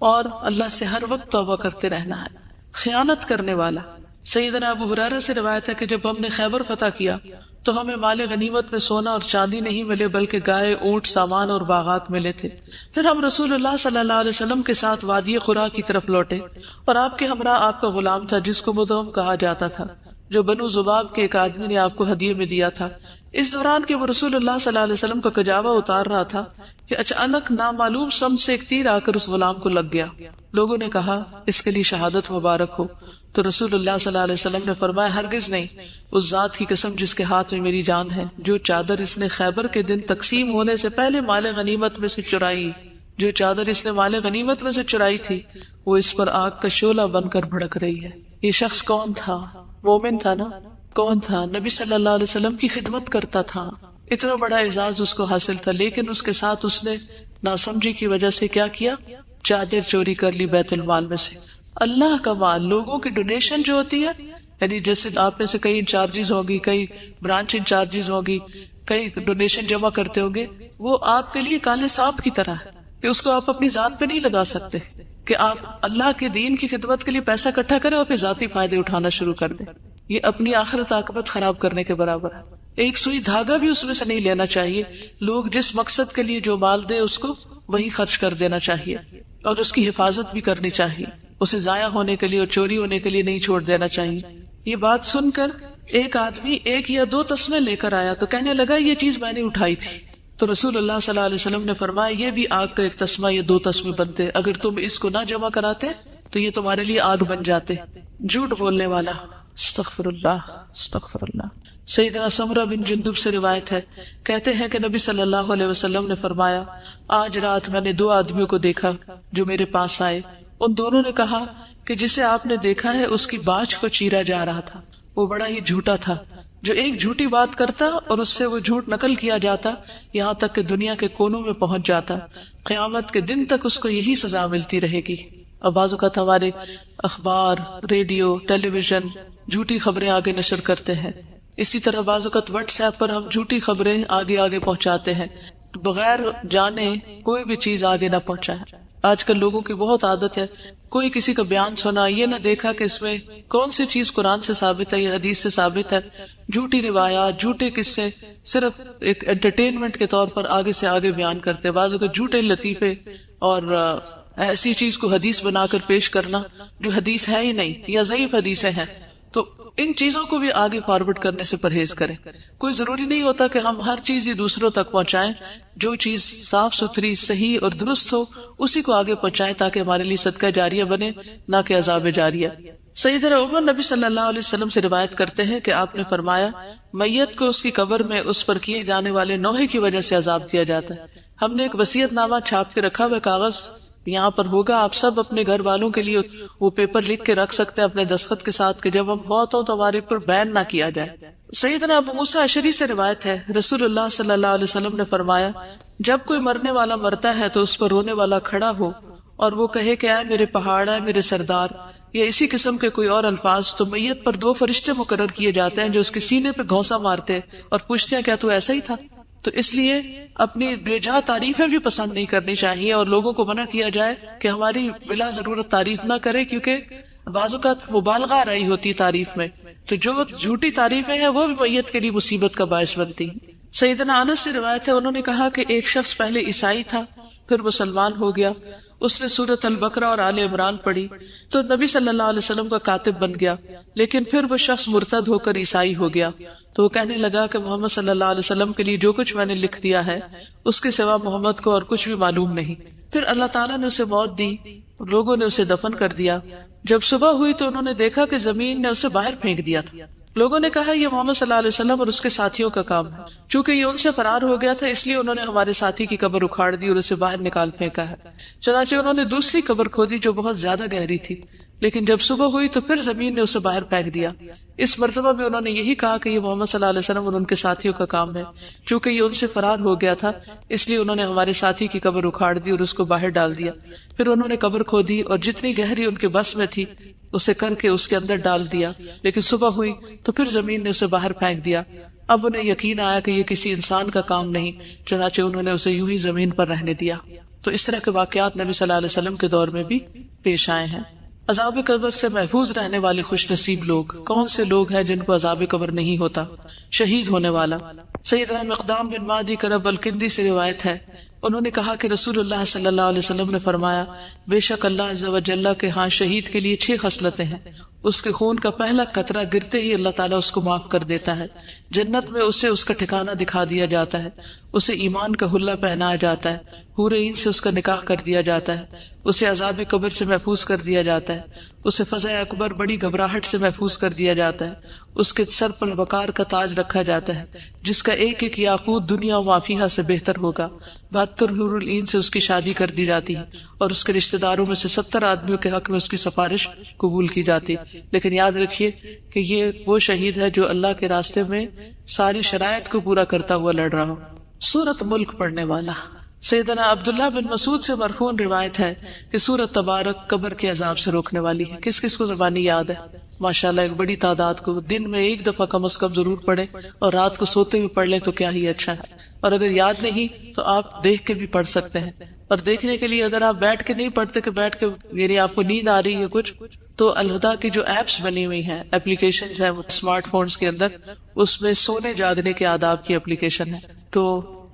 اور اللہ سے ہر وقت توبہ کرتے رہنا ہے. خیانت کرنے والا. سیدنا ابو ہریرہ سے روایت ہے کہ جب ہم نے خیبر فتح کیا تو ہمیں مال غنیمت میں سونا اور چاندی نہیں ملے بلکہ گائے، اونٹ، سامان اور باغات ملے تھے. پھر ہم رسول اللہ صلی اللہ علیہ وسلم کے ساتھ وادی قرا کی طرف لوٹے اور آپ کے ہمراہ آپ کا غلام تھا جس کو مدعم کہا جاتا تھا، جو بنو ذباب کے ایک آدمی نے آپ کو ہدیے میں دیا تھا. اس دوران کہ وہ رسول اللہ صلی اللہ علیہ وسلم کا کجاوا اتار رہا تھا کہ اچانک نامعلوم سمت سے ایک تیر آ کر اس غلام کو لگ گیا. لوگوں نے کہا اس کے لیے شہادت مبارک ہو. تو رسول اللہ صلی اللہ علیہ وسلم نے فرمایا ہرگز نہیں، اس ذات کی قسم جس کے ہاتھ میں میری جان ہے، جو چادر اس نے خیبر کے دن تقسیم ہونے سے پہلے مال غنیمت میں سے چرائی، جو چادر اس نے مال غنیمت میں سے چرائی تھی، وہ اس پر آگ کا شعلہ بن کر بھڑک رہی ہے. یہ شخص کون تھا؟ مومن تھا نا؟ کون تھا؟ نبی صلی اللہ علیہ وسلم کی خدمت کرتا تھا. اتنا بڑا اعزاز اس کو حاصل تھا، لیکن اس کے ساتھ اس نے ناسمجھی کی وجہ سے کیا کیا؟ چادر چوری کر لی بیت المال میں سے. اللہ کا مال، لوگوں کی ڈونیشن جو ہوتی ہے، یعنی جیسے آپ میں سے کئی انچارجز ہوگی، کئی برانچ انچارجز ہوگی، کئی ڈونیشن جمع کرتے ہوں گے، وہ آپ کے لیے کالے سانپ کی طرح ہے کہ اس کو آپ اپنی ذات پہ نہیں لگا سکتے کہ آپ اللہ کے دین کی خدمت کے لیے پیسہ اکٹھا کریں اور پھر ذاتی فائدے اٹھانا شروع کر دیں. یہ اپنی آخرت عاقبت خراب کرنے کے برابر ہے. ایک سوئی دھاگا بھی اس میں سے نہیں لینا چاہیے. لوگ جس مقصد کے لیے جو مال دے اس کو وہی خرچ کر دینا چاہیے اور اس کی حفاظت بھی کرنی چاہیے. اسے ضائع ہونے کے لیے اور چوری ہونے کے لیے نہیں چھوڑ دینا چاہیے. یہ بات سن کر ایک آدمی 1 یا 2 تسمے لے کر آیا تو کہنے لگا یہ چیز میں نے اٹھائی تھی. تو رسول اللہ صلی اللہ علیہ وسلم نے فرمایا یہ بھی آگ کا 1 تسمہ یا 2 تسمے بنتے، اگر تم اس کو نہ جمع کراتے تو یہ تمہارے لیے آگ بن جاتے. جھوٹ بولنے والا، استغفر اللہ استغفر اللہ. سیدنا سمرہ بن جندب سے روایت ہے، کہتے ہیں کہ نبی صلی اللہ علیہ وسلم نے فرمایا آج رات میں نے 2 آدمیوں کو دیکھا جو میرے پاس آئے. ان دونوں نے کہا کہ جسے آپ نے دیکھا ہے اس کی باچھ کو چیرا جا رہا تھا. وہ بڑا ہی جھوٹا تھا، جو ایک جھوٹی بات کرتا اور اس سے وہ جھوٹ نقل کیا جاتا یہاں تک کہ دنیا کے کونوں میں پہنچ جاتا. قیامت کے دن تک اس کو یہی سزا ملتی رہے گی. اب بعض اوقات ہمارے اخبار، ریڈیو، ٹیلی ویژن جھوٹی خبریں آگے نشر کرتے ہیں. اسی طرح بعض اوقات واٹس ایپ پر ہم جھوٹی خبریں آگے پہنچاتے ہیں بغیر جانے کوئی بھی چیز آگے نہ پہنچائے. آج کل لوگوں کی بہت عادت ہے، کوئی کسی کا بیان سنا، یہ نہ دیکھا کہ اس میں کون سی چیز قرآن سے ثابت ہے یا حدیث سے ثابت ہے. جھوٹی روایات، جھوٹے قصے صرف ایک انٹرٹینمنٹ کے طور پر آگے سے آگے بیان کرتے. بعض اوقات جھوٹے لطیفے اور ایسی چیز کو حدیث بنا کر پیش کرنا جو حدیث ہے ہی نہیں یا ضعیف حدیثیں ہیں. تو ان چیزوں کو بھی آگے فارورڈ کرنے سے پرہیز کریں. کوئی ضروری نہیں ہوتا کہ ہم ہر چیز یہ دوسروں تک پہنچائیں. جو چیز صاف ستھری، صحیح اور درست ہو اسی کو آگے پہنچائیں تاکہ ہمارے لیے صدقہ جاریہ بنے، نہ کہ عذاب جاریہ. سیدنا عمر نبی صلی اللہ علیہ وسلم سے روایت کرتے ہیں کہ آپ نے فرمایا میت کو اس کی قبر میں اس پر کیے جانے والے نوحے کی وجہ سے عذاب دیا جاتا ہے. ہم نے ایک وصیت نامہ چھاپ کے رکھا ہوا کاغذ یہاں پر ہوگا، آپ سب اپنے گھر والوں کے لیے وہ پیپر لکھ کے رکھ سکتے ہیں اپنے دستخط کے ساتھ کہ جب ہم بہت ہوں تو ہمارے پر بین نہ کیا جائے. سیدنا ابو موسیٰ اشعری سے روایت ہے، رسول اللہ صلی اللہ علیہ وسلم نے فرمایا جب کوئی مرنے والا مرتا ہے تو اس پر رونے والا کھڑا ہو اور وہ کہے کہ اے میرے پہاڑ، اے میرے سردار، یا اسی قسم کے کوئی اور الفاظ، تو میت پر 2 فرشتے مقرر کیے جاتے ہیں جو اس کے سینے پہ گھونسا مارتے اور پوچھتے ہیں کیا تو ایسا ہی تھا. تو اس لیے اپنی بے جا تعریفیں بھی پسند نہیں کرنی چاہیے اور لوگوں کو منع کیا جائے کہ ہماری بلا ضرورت تعریف نہ کرے، کیونکہ بعض اوقات مبالغہ آ رہی ہوتی تعریف میں. تو جو جھوٹی تعریفیں ہیں وہ بھی میت کے لیے مصیبت کا باعث بنتی. سیدنا انس سے روایت ہے، انہوں نے کہا کہ ایک شخص پہلے عیسائی تھا پھر مسلمان ہو گیا. اس نے سورۃ البقرہ اور آل عمران پڑھی تو نبی صلی اللہ علیہ وسلم کا کاتب بن گیا. لیکن پھر وہ شخص مرتد ہو کر عیسائی ہو گیا تو وہ کہنے لگا کہ محمد صلی اللہ علیہ وسلم کے لیے جو کچھ میں نے لکھ دیا ہے اس کے سوا محمد کو اور کچھ بھی معلوم نہیں. پھر اللہ تعالیٰ نے اسے موت دی، لوگوں نے اسے دفن کر دیا. جب صبح ہوئی تو انہوں نے دیکھا کہ زمین نے اسے باہر پھینک دیا تھا. لوگوں نے کہا یہ محمد صلی اللہ علیہ وسلم اور اس کے ساتھیوں کا کام ہے. چونکہ یہ ان سے فرار ہو گیا تھا اس لیے انہوں نے ہمارے ساتھی کی قبر اکھاڑ دی اور اسے باہر نکال پھینکا ہے. چنانچہ انہوں نے دوسری قبر کھودی جو بہت زیادہ گہری تھی، لیکن جب صبح ہوئی تو پھر زمین نے اسے باہر پھینک دیا. اس مرتبہ بھی انہوں نے یہی کہا کہ یہ محمد صلی اللہ علیہ وسلم اور ان کے ساتھیوں کا کام ہے. چونکہ یہ ان سے فرار ہو گیا تھا اس لیے انہوں نے ہمارے ساتھی کی قبر اکھاڑ دی اور اس کو باہر ڈال دیا. پھر انہوں نے قبر کھودی اور جتنی گہری ان کے بس میں تھی اسے کر کے اس کے اندر ڈال دیا، لیکن صبح ہوئی تو پھر زمین نے اسے باہر پھینک دیا. اب انہیں یقین آیا کہ یہ کسی انسان کا کام نہیں، چنانچہ انہوں نے اسے یوں ہی زمین پر رہنے دیا. تو اس طرح کے واقعات نبی صلی اللہ علیہ وسلم کے دور میں بھی پیش آئے ہیں. عذاب قبر سے محفوظ رہنے والے خوش نصیب لوگ کون سے لوگ ہیں جن کو عذاب قبر نہیں ہوتا؟ شہید ہونے والا. سیدنا مقدام بن معدی کرب الکندی سے روایت ہے، انہوں نے کہا کہ رسول اللہ صلی اللہ علیہ وسلم نے فرمایا بے شک اللہ عز و جل کے ہاں شہید کے لیے 6 خصلتیں ہیں. اس کے خون کا پہلا قطرہ گرتے ہی اللہ تعالیٰ اس کو معاف کر دیتا ہے. جنت میں اسے اس کا ٹھکانہ دکھا دیا جاتا ہے, اسے ایمان کا حلہ پہنایا جاتا ہے, حور عین سے اس کا نکاح کر دیا جاتا ہے, اسے عذاب قبر سے محفوظ کر دیا جاتا ہے, اسے فضا اکبر بڑی گھبراہٹ سے محفوظ کر دیا جاتا ہے, اس کے سر پر وقار کا تاج رکھا جاتا ہے جس کا ایک ایک یاقوت دنیا و ما فیہا سے بہتر ہوگا. 72 حور العین سے اس کی شادی کر دی جاتی ہے اور اس کے رشتہ داروں میں سے 70 آدمیوں کے حق میں اس کی سفارش قبول کی جاتی. لیکن یاد رکھیے کہ یہ وہ شہید ہے جو اللہ کے راستے میں ساری شرائط کو پورا کرتا ہوا لڑ رہا ہو. سورۃ ملک پڑھنے والا. سیدنا عبداللہ بن مسعود سے مرفوع روایت ہے کہ سورۃ تبارک قبر کے عذاب سے روکنے والی ہے. کس کس کو زبانی یاد ہے؟ ماشاءاللہ ایک بڑی تعداد کو. دن میں ایک دفعہ کم از کم ضرور پڑھیں اور رات کو سوتے ہوئے پڑھ لیں تو کیا ہی اچھا ہے. اور اگر یاد نہیں تو آپ دیکھ کے بھی پڑھ سکتے ہیں. اور دیکھنے کے لیے اگر آپ بیٹھ کے نہیں پڑھتے کہ بیٹھ کے یعنی آپ کو نیند آ رہی ہے کچھ, تو الہدا کی جو ایپس بنی ہوئی ہیں, اپلیکیشنز ہیں اسمارٹ فونز کے اندر, اس میں سونے جاگنے کے آداب کی اپلیکیشن ہے. تو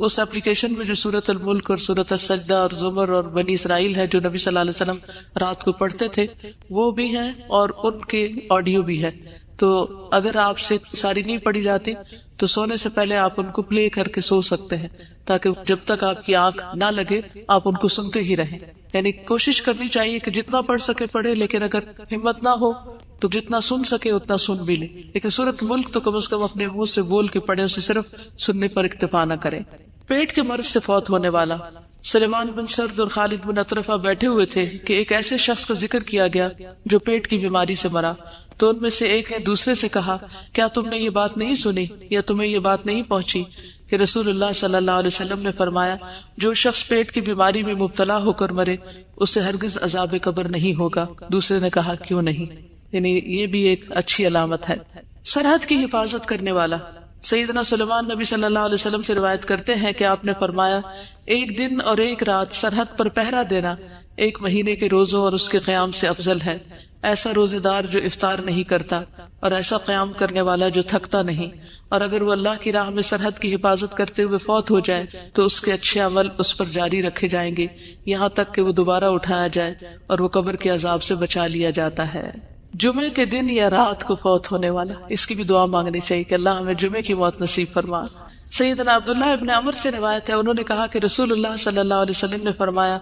اس اپلیکیشن میں جو سورۃ الملک اور سورۃ السجدہ اور زمر اور بنی اسرائیل ہے جو نبی صلی اللہ علیہ وسلم رات کو پڑھتے تھے وہ بھی ہیں اور ان کے آڈیو بھی ہے. تو اگر آپ سے ساری نہیں پڑھی جاتی تو سونے سے پہلے آپ ان کو پلے کر کے سو سکتے ہیں تاکہ جب تک آپ کی آنکھ نہ لگے آپ ان کو سنتے ہی رہیں. یعنی کوشش کرنی چاہیے کہ جتنا پڑھ سکے پڑھے, لیکن اگر ہمت نہ ہو تو جتنا سن سکے اتنا سن بھی لیں. لیکن سورۃ ملک تو کم از کم اپنے منہ سے بول کے پڑھے, اسے صرف سننے پر اکتفا نہ کریں. پیٹ کے مرض سے فوت ہونے والا. سلیمان بن سرد اور خالد بن اطرفہ بیٹھے ہوئے تھے کہ ایک ایسے شخص کا ذکر کیا گیا جو پیٹ کی بیماری سے مرا. تو ان میں سے ایک نے دوسرے سے کہا, کیا تم نے یہ بات نہیں سنی یا تمہیں یہ بات نہیں پہنچی کہ رسول اللہ صلی اللہ علیہ وسلم نے فرمایا جو شخص پیٹ کی بیماری میں مبتلا ہو کر مرے اسے ہرگز عذاب قبر نہیں ہوگا. دوسرے نے کہا کیوں نہیں, یعنی یہ بھی ایک اچھی علامت ہے. سرحد کی حفاظت کرنے والا. سیدنا سلیمان نبی صلی اللہ علیہ وسلم سے روایت کرتے ہیں کہ آپ نے فرمایا ایک دن اور ایک رات سرحد پر پہرا دینا 1 مہینے کے روزوں اور اس کے قیام سے افضل ہے. ایسا روزے دار جو افطار نہیں کرتا اور ایسا قیام کرنے والا جو تھکتا نہیں. اور اگر وہ اللہ کی راہ میں سرحد کی حفاظت کرتے ہوئے فوت ہو جائے تو اس کے اچھے عمل اس پر جاری رکھے جائیں گے یہاں تک کہ وہ دوبارہ اٹھایا جائے اور وہ قبر کے عذاب سے بچا لیا جاتا ہے. جمعے کے دن یا رات کو فوت ہونے والا, اس کی بھی دعا مانگنی چاہیے کہ اللہ ہمیں جمعے کی موت نصیب فرما. سیدنا عبداللہ ابن عمر سے روایت ہے, انہوں نے کہا کہ رسول اللہ صلی اللہ علیہ وسلم نے فرمایا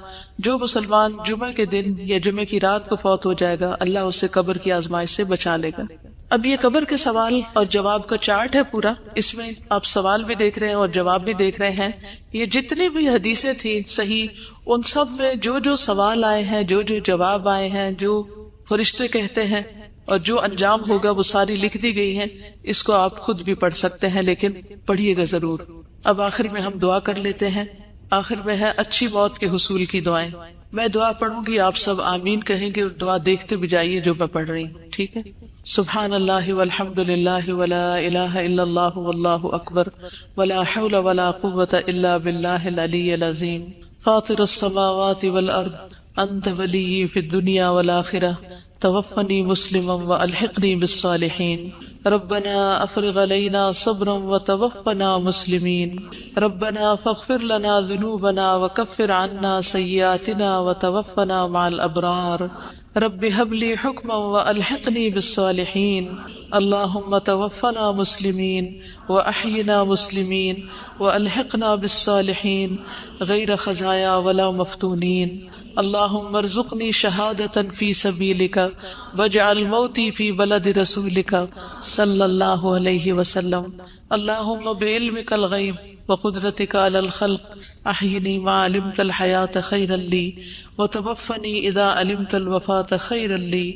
جو مسلمان جمعے کے دن یا جمعے کی رات کو فوت ہو جائے گا اللہ اسے قبر کی آزمائش سے بچا لے گا. اب یہ قبر کے سوال اور جواب کا چارٹ ہے پورا, اس میں آپ سوال بھی دیکھ رہے ہیں اور جواب بھی دیکھ رہے ہیں. یہ جتنی بھی حدیثیں تھیں صحیح, ان سب میں جو جو سوال آئے ہیں, جو جو جواب آئے ہیں, جو فرشتے کہتے ہیں اور جو انجام ہوگا وہ ساری لکھ دی گئی ہیں. اس کو آپ خود بھی پڑھ سکتے ہیں لیکن پڑھیے گا ضرور. اب آخر میں ہم دعا کر لیتے ہیں. آخر میں ہے اچھی موت کے حصول کی دعائیں. میں دعا پڑھوں گی, آپ سب آمین کہیں گے, دعا دیکھتے بھی جائیے جو میں پڑھ رہی ہوں, ٹھیک ہے؟ سبحان اللہ والحمد للہ ولا الہ الا اللہ واللہ اکبر ولا حول ولا قوة الا باللہ العلی العظیم. فاطر السماوات والارض انت ولی فی الدنیا والآخرہ توفنی مسلما والحقنی بالصالحین. ربنا افرغ علینا صبرا وتوفنا مسلمین. ربنا فاغفر لنا ذنوبنا وکفر عنا سیئاتنا وتوفنا مع الابرار. رب هب لي حكما والحقني بالصالحين. اللهم توفنا مسلمين واحينا مسلمين والحقنا بالصالحين غير خزايا ولا مفتونين. اللهم ارزقني شهادة في سبيلك واجعل موتي في بلد رسولك صلى الله عليه وسلم. اللهم بعلمك الغيب وقدرتك على الخلق احيني ما علمت الحياة خيرا لي وتوفني اذا علمت الوفاة خيرا لي.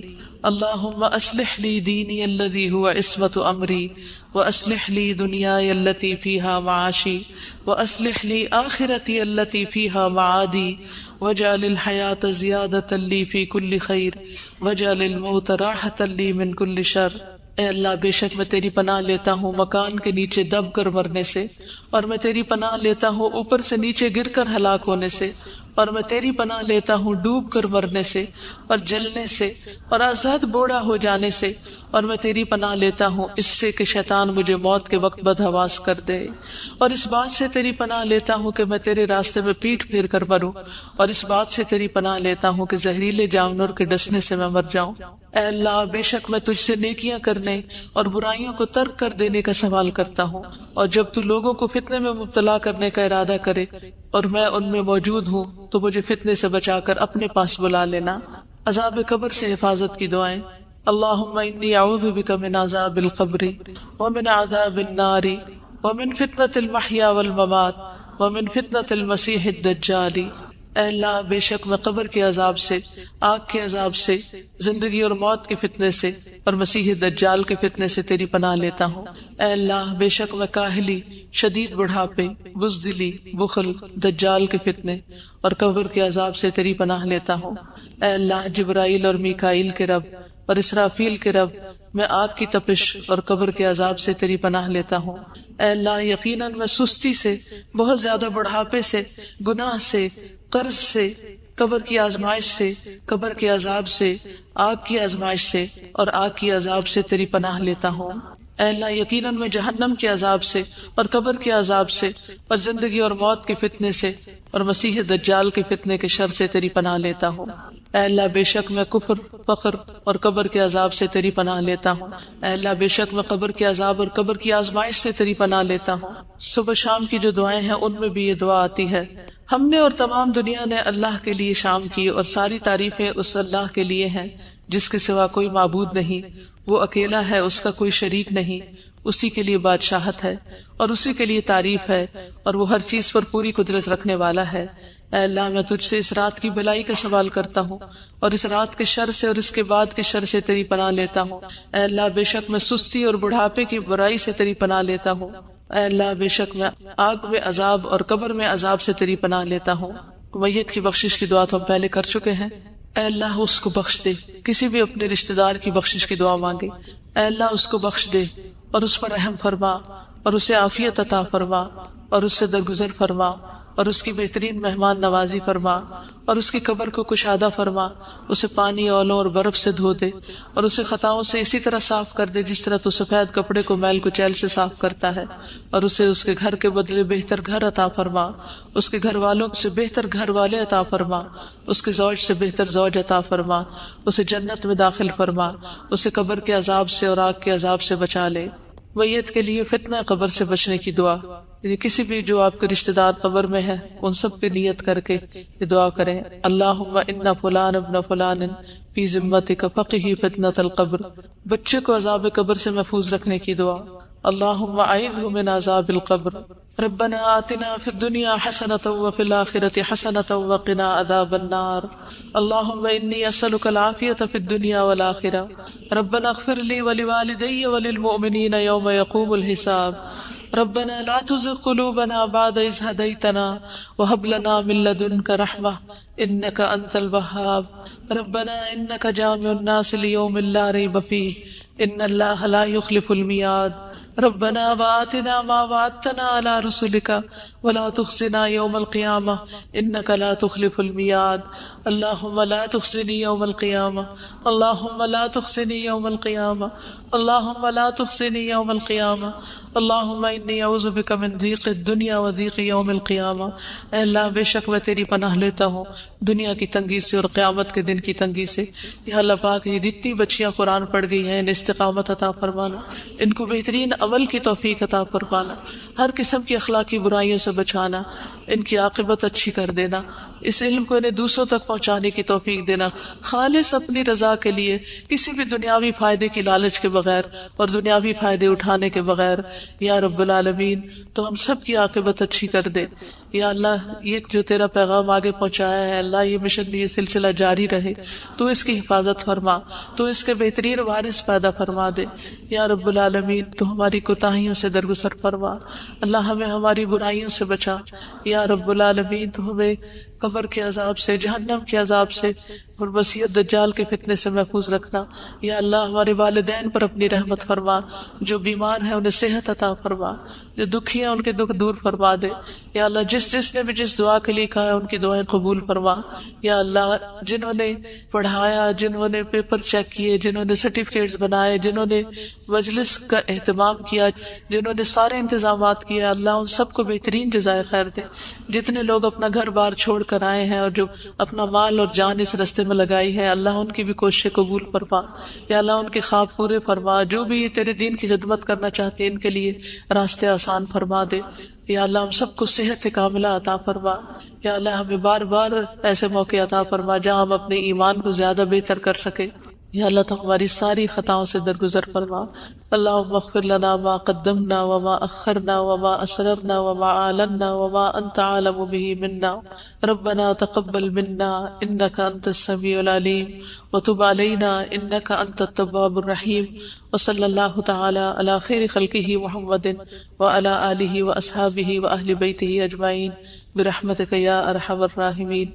اللهم اصلح لي ديني الذي هو عصمة امري واصلح لي دنياي التي فيها معاشي واصلح لي آخرتي التي فيها معادي واجعل الحياة زيادة لي في كل خير واجعل الموت راحة لي من كل شر. اے اللہ بے شک میں تیری پناہ لیتا ہوں مکان کے نیچے دب کر مرنے سے, اور میں تیری پناہ لیتا ہوں اوپر سے نیچے گر کر ہلاک ہونے سے, اور میں تیری پناہ لیتا ہوں ڈوب کر مرنے سے اور جلنے سے اور آزاد بوڑھا ہو جانے سے، اور میں تیری پناہ لیتا ہوں اس سے کہ شیطان مجھے موت کے وقت بدحواس کر دے، اور اس بات سے تیری پناہ لیتا ہوں کہ میں تیرے راستے میں پیٹ پھیر کر مروں، اور اس بات سے تیری پناہ لیتا ہوں کہ زہریلے جانور کے ڈسنے سے میں مر جاؤں۔ اے اللہ، بے شک میں تجھ سے نیکیاں کرنے اور برائیوں کو ترک کر دینے کا سوال کرتا ہوں، اور جب تو لوگوں کو فتنے میں مبتلا کرنے کا ارادہ کرے اور میں ان میں موجود ہوں تو مجھے فتنے سے بچا کر اپنے پاس بلا لینا۔ عذاب قبر سے حفاظت کی دعائیں۔ اللہم انی اعوذ بک من عذاب القبر ومن عذاب النار ومن فتنة المحیا والممات ومن فتنة المسیح الدجال۔ اے اللہ، بے شک میں قبر کے عذاب سے، آگ کے عذاب سے، زندگی اور موت کے فتنے سے اور مسیح دجال کے فتنے سے تیری پناہ لیتا ہوں۔ اے اللہ، بے شک میں کاہلی، شدید بڑھاپے، بزدلی، بخل، دجال کے فتنے اور قبر کے عذاب سے تیری پناہ لیتا ہوں۔ اے اللہ، جبرائیل اور میکائیل کے رب اور اسرافیل کے رب، میں آگ کی تپش اور قبر کے عذاب سے تیری پناہ لیتا ہوں۔ اے اللہ، یقیناً میں سستی سے، بہت زیادہ بڑھاپے سے، گناہ سے، قرض سے، قبر کی آزمائش سے، قبر کے عذاب سے، آگ کی آزمائش سے اور آگ کی عذاب سے تیری پناہ لیتا ہوں۔ اے اللہ، یقیناً میں جہنم کے عذاب سے اور قبر کے عذاب سے اور زندگی اور موت کے فتنے سے اور مسیح دجال کے فتنے کے شر سے تیری پناہ لیتا ہوں۔ اے اللہ، بے شک میں کفر، فقر اور قبر کے عذاب سے تیری پناہ لیتا ہوں۔ اے اللہ، بے شک میں قبر کے عذاب اور قبر کی آزمائش سے تیری پناہ لیتا ہوں۔ صبح شام کی جو دعائیں ہیں ان میں بھی یہ دعا آتی ہے۔ ہم نے اور تمام دنیا نے اللہ کے لیے شام کی، اور ساری تعریفیں اس اللہ کے لیے ہیں جس کے سوا کوئی معبود نہیں، وہ اکیلا ہے، اس کا کوئی شریک نہیں، اسی کے لیے بادشاہت ہے اور اسی کے لیے تعریف ہے، اور وہ ہر چیز پر پوری قدرت رکھنے والا ہے۔ اے اللہ، میں تجھ سے اس رات کی بھلائی کا سوال کرتا ہوں اور اس رات کے شر سے اور اس کے بعد کے شر سے تیری پناہ لیتا ہوں۔ اے اللہ، بے شک میں سستی اور بڑھاپے کی برائی سے تیری پناہ لیتا ہوں۔ اے اللہ، بے شک میں آگ میں عذاب اور قبر میں عذاب سے تیری پناہ لیتا ہوں۔ میت کی بخشش کی دعا تو ہم پہلے کر چکے ہیں۔ اے اللہ، اس کو بخش دے۔ کسی بھی اپنے رشتہ دار کی بخشش کی دعا مانگے، اے اللہ اس کو بخش دے اور اس پر رحم فرما اور اسے عافیت عطا فرما اور اس سے درگزر فرما اور اس کی بہترین مہمان نوازی فرما اور اس کی قبر کو کشادہ فرما، اسے پانی، اولوں اور برف سے دھو دے اور اسے خطاؤں سے اسی طرح صاف کر دے جس طرح تو سفید کپڑے کو میل کچیل سے صاف کرتا ہے، اور اسے اس کے گھر کے بدلے بہتر گھر عطا فرما، اس کے گھر والوں سے بہتر گھر والے عطا فرما، اس کے زوج سے بہتر زوج عطا فرما، اسے جنت میں داخل فرما، اسے قبر کے عذاب سے اور آگ کے عذاب سے بچا لے۔ میت کے لیے فتنہ قبر سے بچنے کی دعا، یعنی کسی بھی جو آپ کے رشتہ دار قبر میں ہے ان سب کی نیت کر کے یہ دعا کریں۔ اللہم ان فلان ابن فلان فی ذمتک فقہ فتنۃ القبر، بچے کو عذاب قبر سے محفوظ رکھنے کی دعا۔ اللہم اعذہ من عذاب القبر، ربنا آتنا فی الدنیا حسنۃ وفی الآخرۃ حسنۃ وقنا عذاب النار، اللہم انی اسألک العافیۃ فی الدنیا والآخرہ، ربنا اغفر لی ولوالدی وللمؤمنین یوم یقوم الحساب، ربنا لا تزغ قلوبنا بعد إذ هديتنا وهب لنا من لدنك رحمة إنك أنت الوهاب، ربنا إنك جامع الناس ليوم لا ريب فيه إن الله لا يخلف الميعاد، ربنا وآتنا ما وعدتنا على رسلك ولا تخزنا يوم القيامة إنك لا تخلف الميعاد، اللهم لا تخزني يوم القيامة، اللهم لا تخزني يوم القيامة، اللهم لا تخزني يوم القيامة، اللهم انی اعوذ بک من ضیق الدنیا و ضیق یوم القیامہ۔ اے اللہ، بے شک میں تیری پناہ لیتا ہوں دنیا کی تنگی سے اور قیامت کے دن کی تنگی سے۔ یا اللہ پاک، یہ جتنی بچیاں قرآن پڑھ گئی ہیں انہیں استقامت عطا فرمانا، ان کو بہترین عمل کی توفیق عطا فرمانا، ہر قسم کی اخلاقی برائیوں سے بچانا، ان کی عاقبت اچھی کر دینا، اس علم کو انہیں دوسروں تک پہنچانے کی توفیق دینا، خالص اپنی رضا کے لیے، کسی بھی دنیاوی فائدے کی لالچ کے بغیر اور دنیاوی فائدے اٹھانے کے بغیر۔ یا رب العالمین، تو ہم سب کی عاقبت اچھی کر دے۔ یا اللہ، یہ جو تیرا پیغام آگے پہنچایا ہے، اللہ یہ مشن، یہ سلسلہ جاری رہے، تو اس کی حفاظت فرما، تو اس کے بہترین وارث پیدا فرما دے۔ یا رب العالمین، تو ہماری کوتاہیوں سے درگزر فرما، اللہ ہمیں ہماری برائیوں سے بچا۔ یا رب العالمین، تو ہمیں قبر کے عذاب سے، جہنم کے عذاب سے اور مسیح دجال کے فتنے سے محفوظ رکھنا۔ یا اللہ ہمارے والدین پر اپنی رحمت فرما، جو بیمار ہیں انہیں صحت عطا فرما، جو دکھی ہیں ان کے دکھ دور فرما دے۔ یا اللہ جس نے بھی جس دعا کے لیے کہا ہے ان کی دعائیں قبول فرما۔ یا اللہ جنہوں نے پڑھایا، جنہوں نے پیپر چیک کیے، جنہوں نے سرٹیفکیٹس بنائے، جنہوں نے مجلس کا اہتمام کیا، جنہوں نے سارے انتظامات کیے، اللہ ان سب کو بہترین جزائے خیر دے۔ جتنے لوگ اپنا گھر بار چھوڑ کر آئے ہیں اور جو اپنا مال اور جان اس رستے میں لگائی ہے، اللہ ان کی بھی کوششیں قبول فرما۔ یا اللہ ان کے خواب پورے فرما، جو بھی تیرے دین کی خدمت کرنا چاہتے ہیں ان کے لیے راستے آسان فرما دے۔ یا اللہ ہم سب کو صحت کاملہ عطا فرما۔ یا اللہ ہمیں بار بار ایسے موقع عطا فرما جہاں ہم اپنے ایمان کو زیادہ بہتر کر سکیں۔ یا اللہ تو ہماری ساری خطاؤں سے درگزر فرما۔ اللہم اغفر لنا ما قدمنا وما اخرنا وما اسررنا وما اعلنا وما انت عالم به منا، ربنا تقبل منا انك انت السميع العليم وتب علينا انك انت التواب الرحيم، وصلی اللہ تعالی علی خیر خلقہ محمد وعلی آلہ واصحابہ واہل بیتہ اجمعین برحمتک یا ارحم الراحمین۔